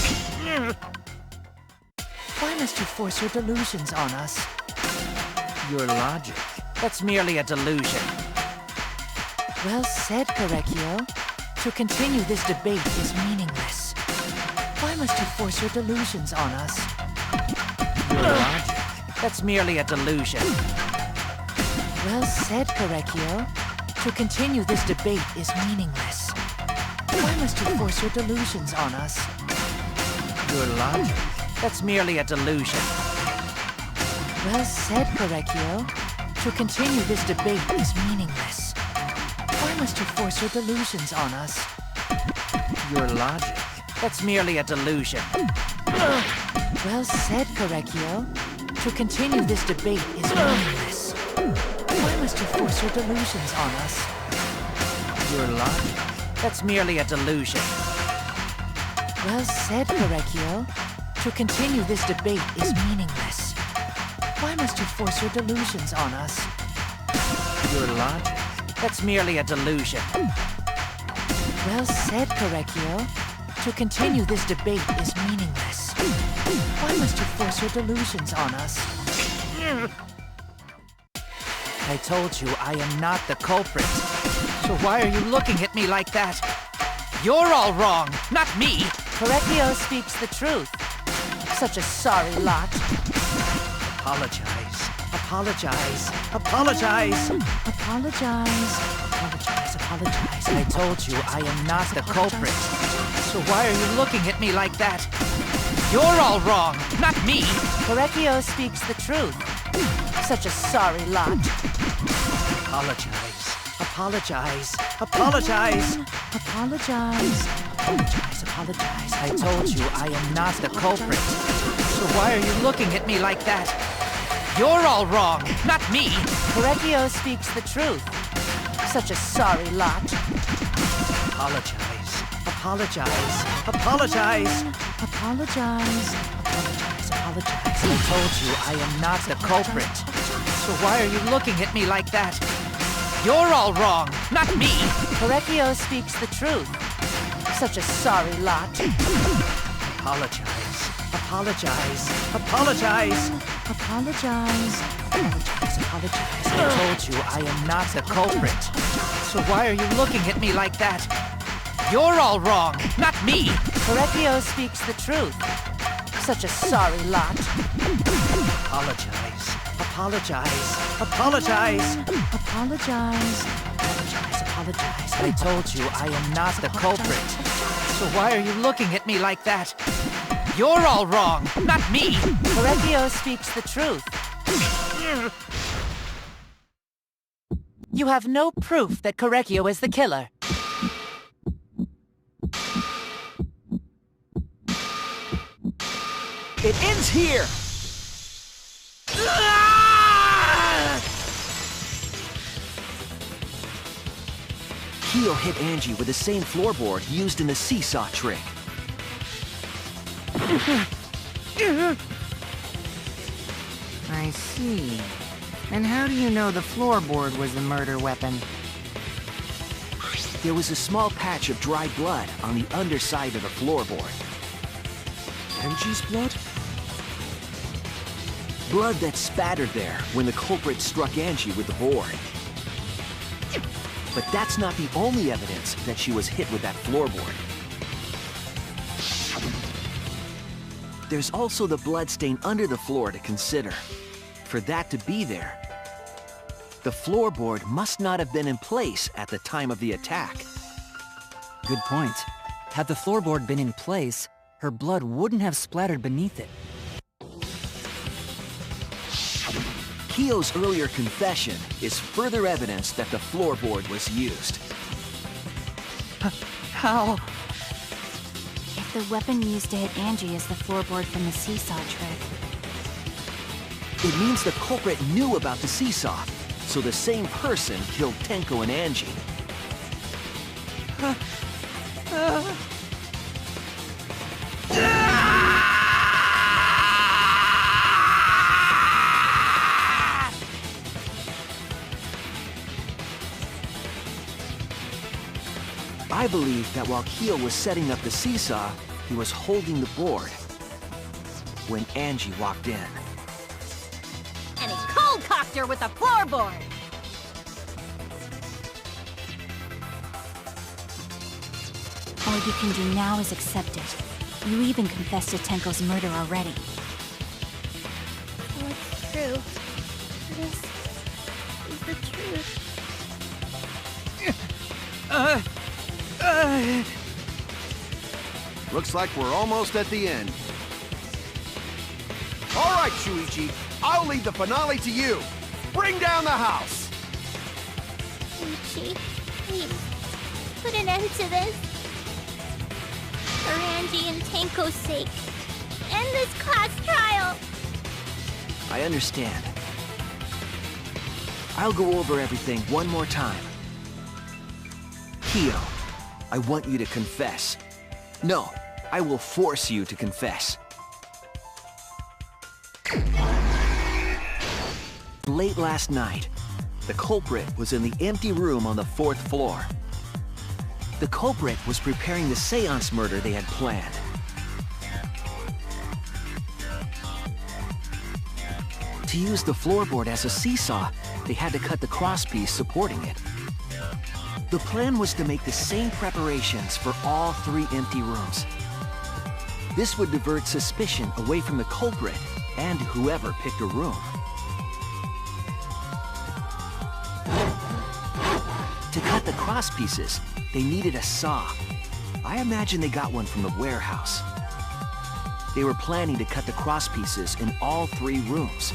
Why must you force your delusions on us? Your logic. That's merely a delusion. Well said, Korekiyo. To continue this debate is meaningless. Why must you force your delusions on us? Your logic. That's merely a delusion. Well said, Korekiyo. To continue this debate is meaningless. Why must you force your delusions on us? Your logic? That's merely a delusion. Well said, Korekiyo. To continue this debate is meaningless. Why must you force your delusions on us? Your logic? That's merely a delusion. Well said, Korekiyo. To continue this debate is meaningless. Why must you force your delusions on us? Your logic? That's merely a delusion. Well said, Korekiyo. To continue this debate is meaningless. Why must you force your delusions on us? Your logic? That's merely a delusion. Well said, Korekiyo. To continue this debate is meaningless. Why must you force your delusions on us? I told you I am not the culprit. So why are you looking at me like that? You're all wrong, not me! Korekiyo speaks the truth. Such a sorry lot. Apologize. Apologize. Apologize. Apologize. Apologize. Apologize. I told you I am not the culprit. So why are you looking at me like that? You're all wrong, not me! Korekiyo speaks the truth. Such a sorry lot. Apologize. Apologize. Apologize. Apologize. Apologize. Apologize. I told you I am not the culprit. So why are you looking at me like that? You're all wrong, not me! Korekiyo speaks the truth. Such a sorry lot. Apologize. Apologize. Apologize. Apologize. Apologize. Apologize. I told you I am not the culprit. So why are you looking at me like that? You're all wrong, not me! Korekiyo speaks the truth. Such a sorry lot. Apologize. Apologize. Apologize. Apologize. Apologize. Apologize. I told you I am not the culprit. So why are you looking at me like that? You're all wrong, not me! Korekiyo speaks the truth. Such a sorry lot. Apologize. Apologize. Apologize. Apologize. Apologize. Apologize. I told you I am not the culprit. So why are you looking at me like that? You're all wrong, not me! Korekiyo speaks the truth. You have no proof that Korekiyo is the killer. It ends here! Kiyo hit Angie with the same floorboard used in the seesaw trick. I see. And how do you know the floorboard was the murder weapon? There was a small patch of dried blood on the underside of the floorboard. Angie's blood? Blood that spattered there when the culprit struck Angie with the board. But that's not the only evidence that she was hit with that floorboard. There's also the blood stain under the floor to consider. For that to be there, the floorboard must not have been in place at the time of the attack. Good point. Had the floorboard been in place, her blood wouldn't have splattered beneath it. Kiyo's earlier confession is further evidence that the floorboard was used. How? If the weapon used to hit Angie is the floorboard from the seesaw trick, It means the culprit knew about the seesaw, so the same person killed Tenko and Angie. I believe that while Kiyo was setting up the seesaw, he was holding the board when Angie walked in. And he cold-cocked her with a floorboard! all you can do now is accept it. You even confessed to Tenko's murder already. What's true? This is the truth. Looks like we're almost at the end. All right, Shuichi, I'll leave the finale to you. Bring down the house! Ichi, please, put an end to this. For Angie and Tenko's sake. End this class trial! I understand. I'll go over everything one more time. Kyo, I want you to confess. No, I will force you to confess. Late last night, the culprit was in the empty room on the 4th floor. The culprit was preparing the seance murder they had planned. To use the floorboard as a seesaw, they had to cut the crosspiece supporting it. The plan was to make the same preparations for all 3 empty rooms. This would divert suspicion away from the culprit and whoever picked a room. To cut the crosspieces, they needed a saw. I imagine they got one from the warehouse. They were planning to cut the crosspieces in all 3 rooms.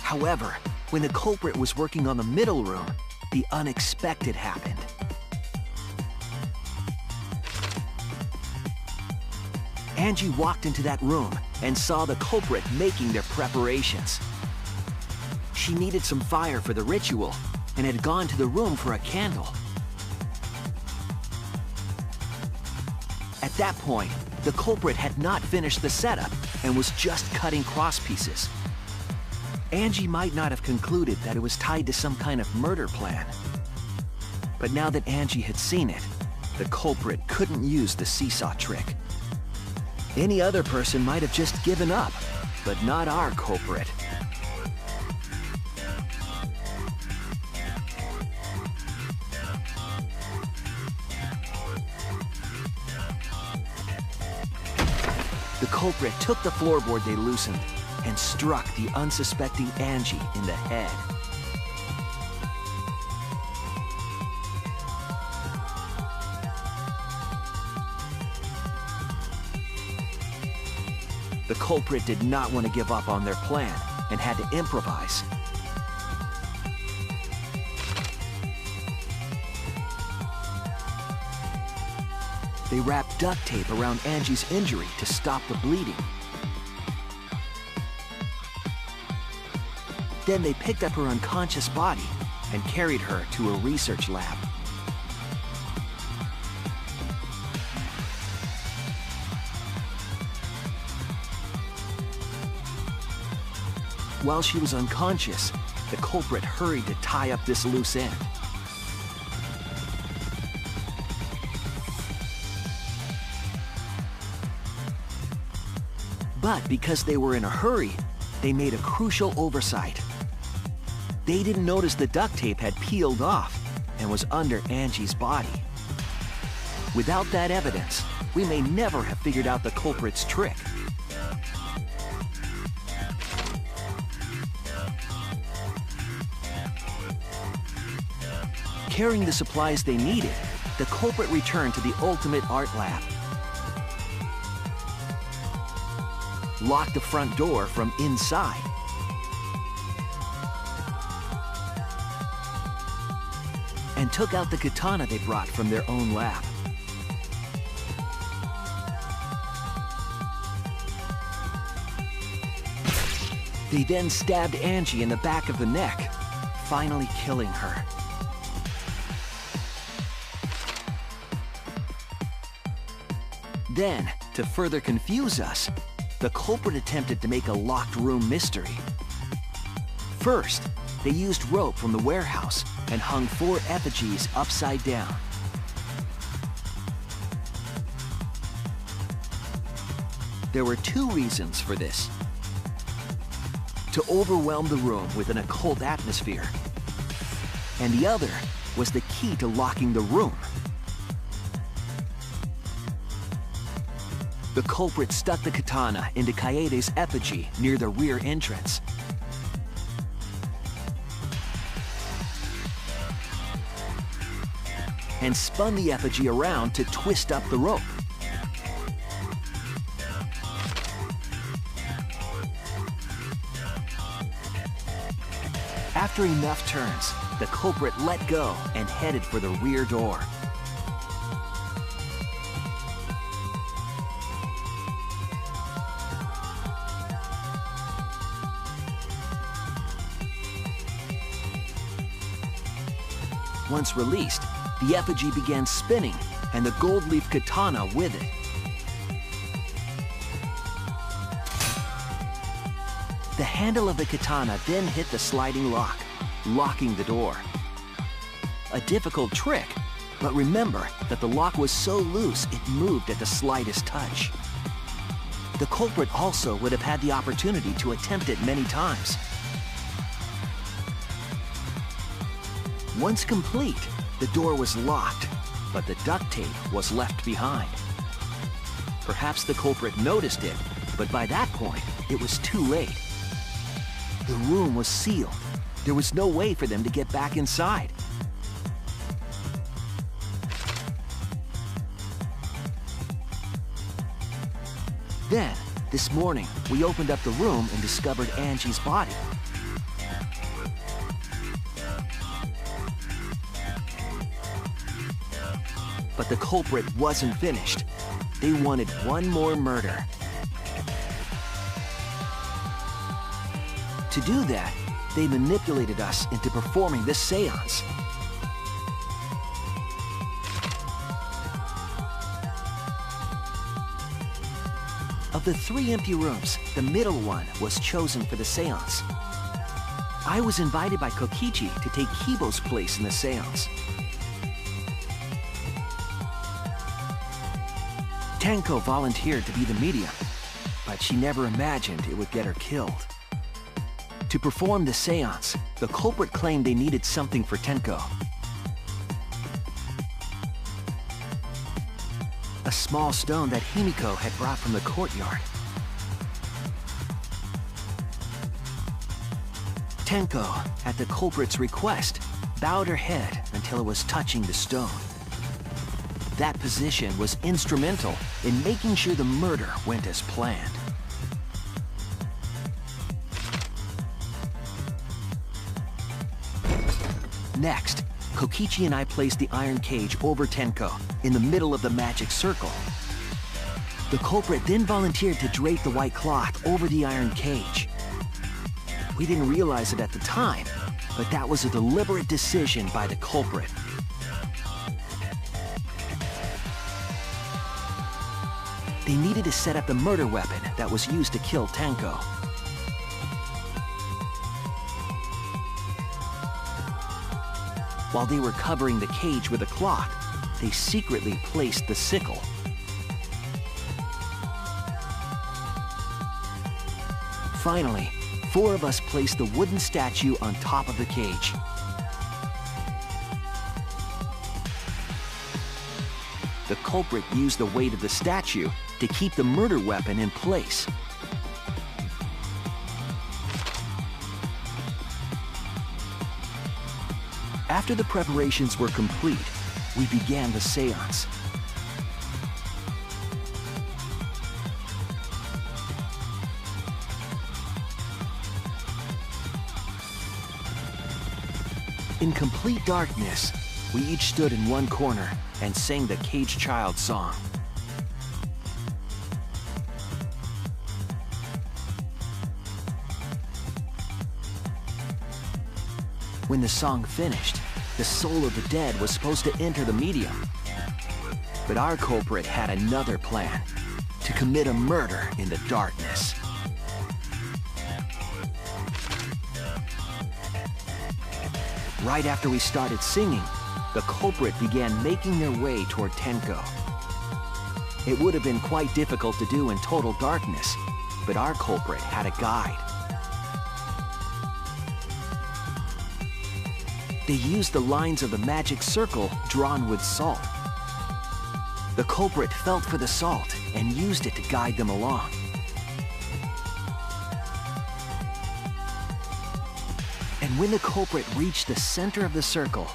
However, when the culprit was working on the middle room, the unexpected happened. Angie walked into that room and saw the culprit making their preparations. She needed some fire for the ritual and had gone to the room for a candle. At that point, the culprit had not finished the setup and was just cutting crosspieces. Angie might not have concluded that it was tied to some kind of murder plan. But now that Angie had seen it, the culprit couldn't use the seesaw trick. Any other person might have just given up, but not our culprit. The culprit took the floorboard they loosened and struck the unsuspecting Angie in the head. The culprit did not want to give up on their plan and had to improvise. They wrapped duct tape around Angie's injury to stop the bleeding. Then they picked up her unconscious body and carried her to a research lab. While she was unconscious, the culprit hurried to tie up this loose end. But because they were in a hurry, they made a crucial oversight. They didn't notice the duct tape had peeled off and was under Angie's body. Without that evidence, we may never have figured out the culprit's trick. Carrying the supplies they needed, the culprit returned to the ultimate art lab. Locked the front door from inside. And took out the katana they brought from their own lab. They then stabbed Angie in the back of the neck, finally killing her. Then, to further confuse us, the culprit attempted to make a locked room mystery. First, they used rope from the warehouse and hung 4 effigies upside down. There were 2 reasons for this. To overwhelm the room with an occult atmosphere. And the other was the key to locking the room. The culprit stuck the katana into Kaede's effigy near the rear entrance. and spun the effigy around to twist up the rope. After enough turns, the culprit let go and headed for the rear door. Once released, the effigy began spinning, and the gold leaf katana with it. The handle of the katana then hit the sliding lock, locking the door. A difficult trick, but remember that the lock was so loose it moved at the slightest touch. The culprit also would have had the opportunity to attempt it many times. Once complete, the door was locked, but the duct tape was left behind. Perhaps the culprit noticed it, but by that point, it was too late. The room was sealed. There was no way for them to get back inside. Then, this morning, we opened up the room and discovered Angie's body. But the culprit wasn't finished. They wanted one more murder. To do that, they manipulated us into performing this seance. Of the 3 empty rooms, the middle one was chosen for the seance. I was invited by Kokichi to take Kibo's place in the seance. Tenko volunteered to be the medium, but she never imagined it would get her killed. To perform the seance, the culprit claimed they needed something for Tenko. A small stone that Himiko had brought from the courtyard. Tenko, at the culprit's request, bowed her head until it was touching the stone. That position was instrumental in making sure the murder went as planned. Next, Kokichi and I placed the iron cage over Tenko in the middle of the magic circle. The culprit then volunteered to drape the white cloth over the iron cage. We didn't realize it at the time, but that was a deliberate decision by the culprit. They needed to set up the murder weapon that was used to kill Tenko. While they were covering the cage with a cloth, they secretly placed the sickle. Finally, 4 of us placed the wooden statue on top of the cage. The culprit used the weight of the statue to keep the murder weapon in place. After the preparations were complete, we began the seance. In complete darkness, we each stood in one corner and sang the Cage Child song. When the song finished, the soul of the dead was supposed to enter the medium. But our culprit had another plan, to commit a murder in the darkness. Right after we started singing, the culprit began making their way toward Tenko. It would have been quite difficult to do in total darkness, but our culprit had a guide. They used the lines of the magic circle drawn with salt. The culprit felt for the salt and used it to guide them along. And when the culprit reached the center of the circle,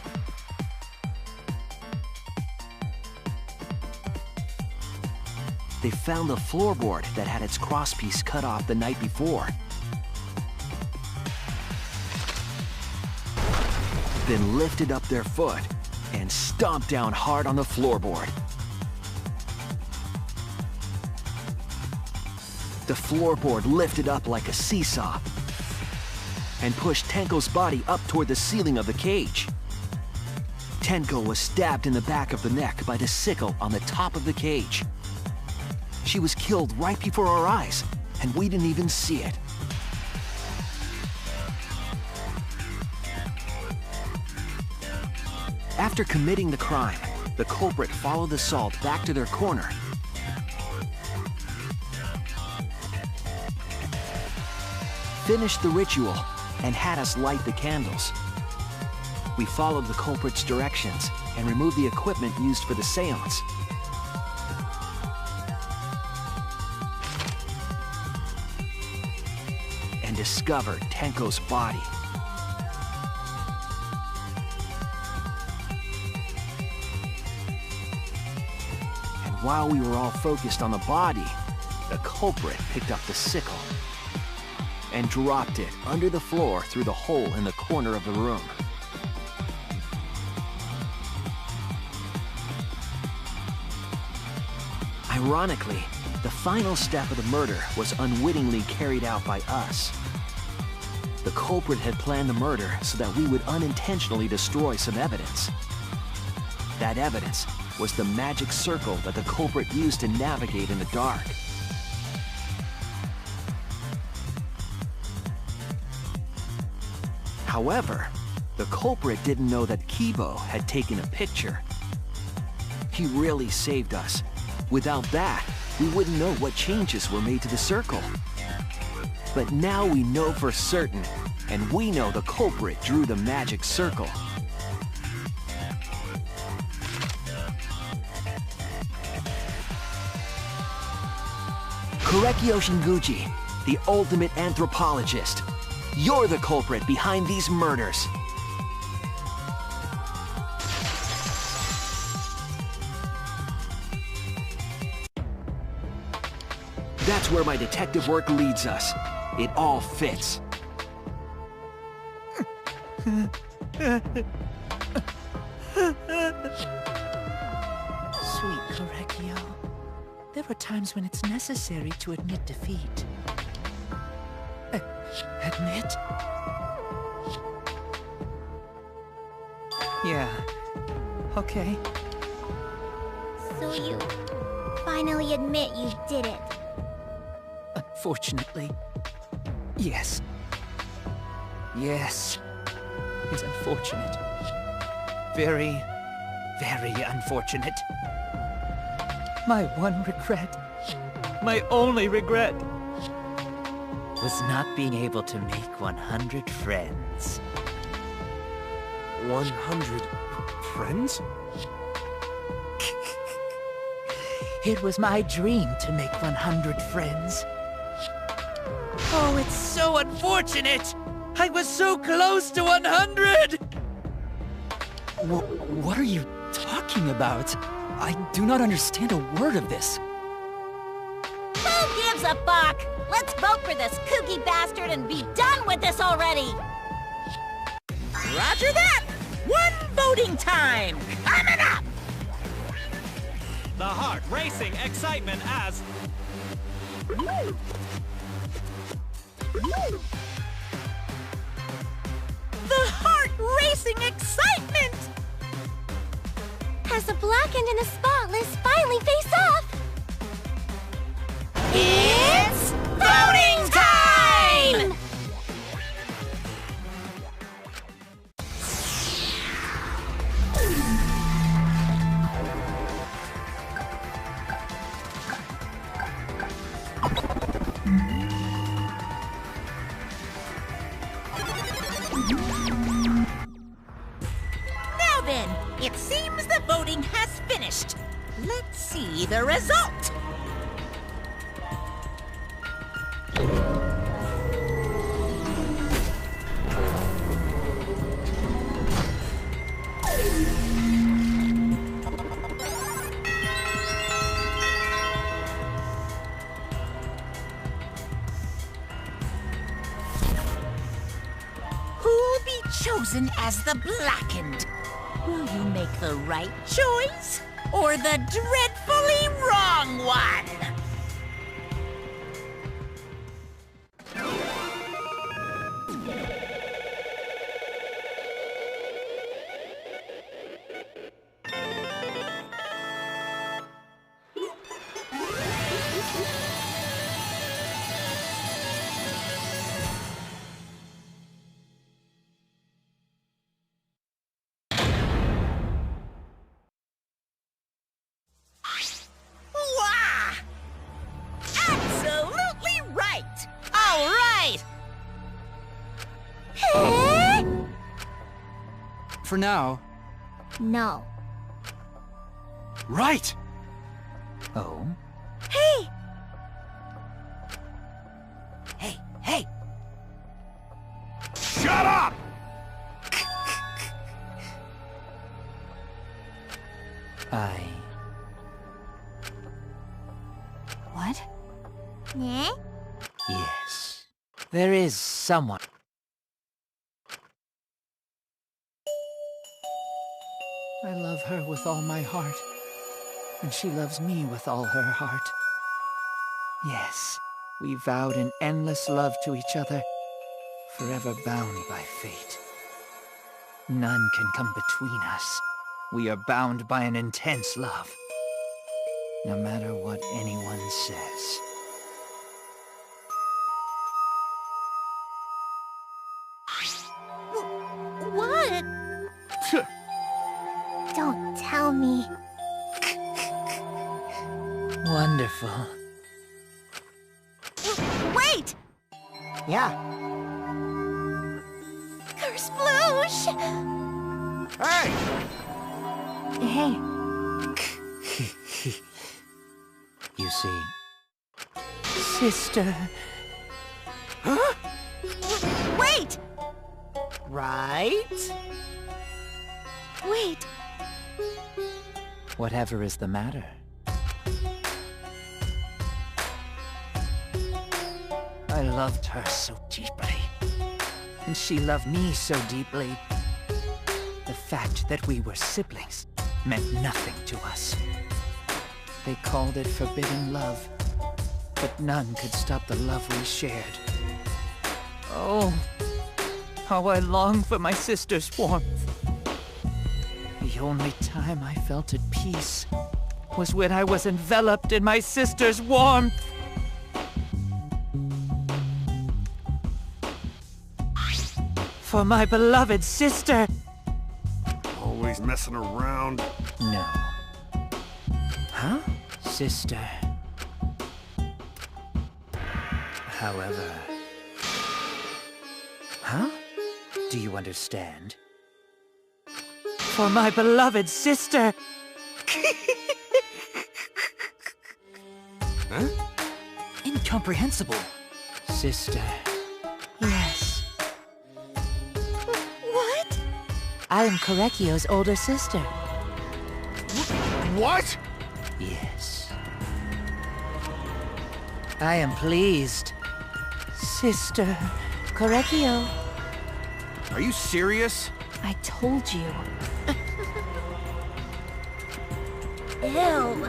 they found the floorboard that had its crosspiece cut off the night before. Then lifted up their foot and stomped down hard on the floorboard. The floorboard lifted up like a seesaw and pushed Tenko's body up toward the ceiling of the cage. Tenko was stabbed in the back of the neck by the sickle on the top of the cage. She was killed right before our eyes, and we didn't even see it. After committing the crime, the culprit followed the Salt back to their corner. Finished the ritual and had us light the candles. We followed the culprit's directions and removed the equipment used for the seance. And discovered Tenko's body. And while we were all focused on the body, the culprit picked up the sickle and dropped it under the floor through the hole in the corner of the room. Ironically, the final step of the murder was unwittingly carried out by us. The culprit had planned the murder so that we would unintentionally destroy some evidence. That evidence was the magic circle that the culprit used to navigate in the dark. However, the culprit didn't know that Kibo had taken a picture. He really saved us. Without that, we wouldn't know what changes were made to the circle. But now we know for certain, and we know the culprit drew the magic circle. Korekiyo Shinguji, the ultimate anthropologist. You're the culprit behind these murders. That's where my detective work leads us. It all fits. Sweet Korekiyo. There are times when it's necessary to admit defeat. Admit? Yeah. Okay. So you finally admit you did it. Unfortunately, yes. Yes. It's unfortunate. Very, very unfortunate. My one regret, my only regret, was not being able to make 100 friends. 100 friends? It was my dream to make 100 friends. Oh, it's so unfortunate! I was so close to 100! What are you talking about? I do not understand a word of this. Who gives a fuck? Let's vote for this kooky bastard and be done with this already! Roger that! One voting time! Coming up! The heart racing excitement as... The heart-racing excitement! As the blackened and the spotless finally face off! It's voting time! Now then, it seems the voting has finished. Let's see the result. chosen as the Blackened. Will you make the right choice or the dreadfully wrong one? Absolutely right! All right! For now. No. Right! Oh? Hey! Hey! Shut up! What? Eh? Yes. There is someone. I love her with all my heart, and she loves me with all her heart. Yes, we vowed an endless love to each other, forever bound by fate. None can come between us. We are bound by an intense love, no matter what anyone says. What? Don't tell me. Wonderful. Wait! Yeah. Kersploosh! Hey! Hey, You see, sister. Wait! Right? Wait! Whatever is the matter? I loved her so deeply, and she loved me so deeply. The fact that we were siblings meant nothing to us. They called it forbidden love, but none could stop the love we shared. Oh, how I long for my sister's warmth. The only time I felt at peace was when I was enveloped in my sister's warmth. For my beloved sister. Always messing around. No. Huh? Sister. However... Huh? Do you understand? For my beloved sister! Huh? Incomprehensible. Sister. Yes. What? I am Korekiyo's older sister. What? Yes. I am pleased. Sister. Korekiyo. Are you serious? I told you. Ew.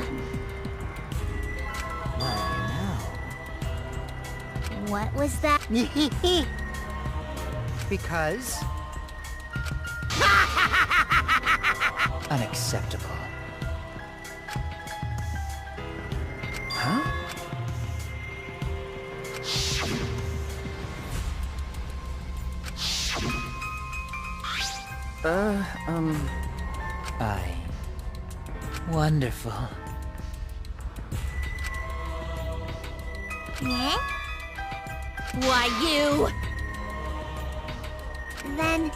What was that? Because... Unacceptable. Huh? Wonderful. Eh? Why, you... Then...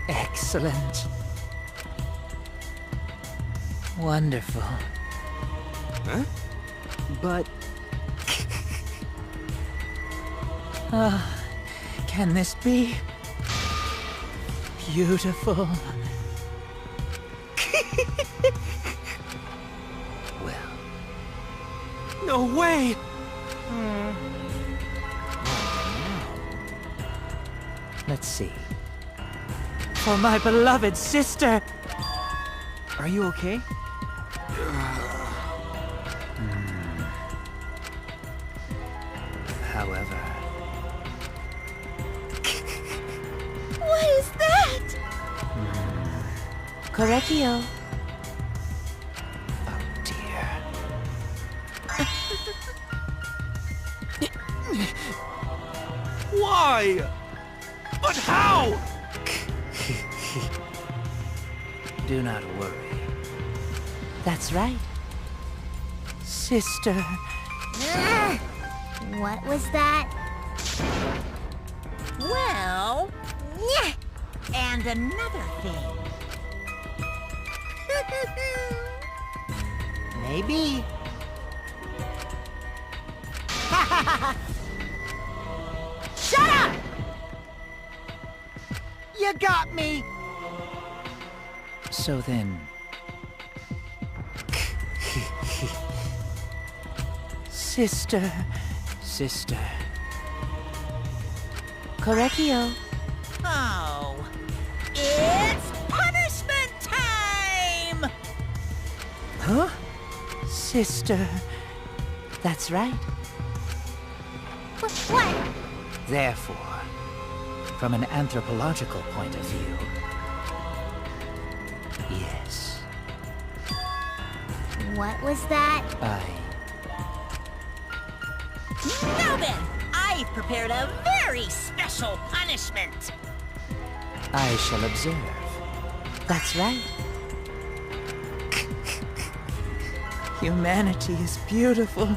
Excellent. Wonderful. Huh? But... can this be? Beautiful. No way! Let's see. For my beloved sister! Are you okay? However... What is that? Korekiyo. Oh dear. Why? But how? Do not worry. That's right. Sister. What was that? Well, yeah. And another thing. Maybe. Shut up! You got me! So then... Sister. Korekiyo. Oh, it's punishment time! Huh? Sister. That's right. What? Therefore, from an anthropological point of view, yes. What was that? Now then, I've prepared a very special punishment. I shall observe. That's right. Humanity is beautiful.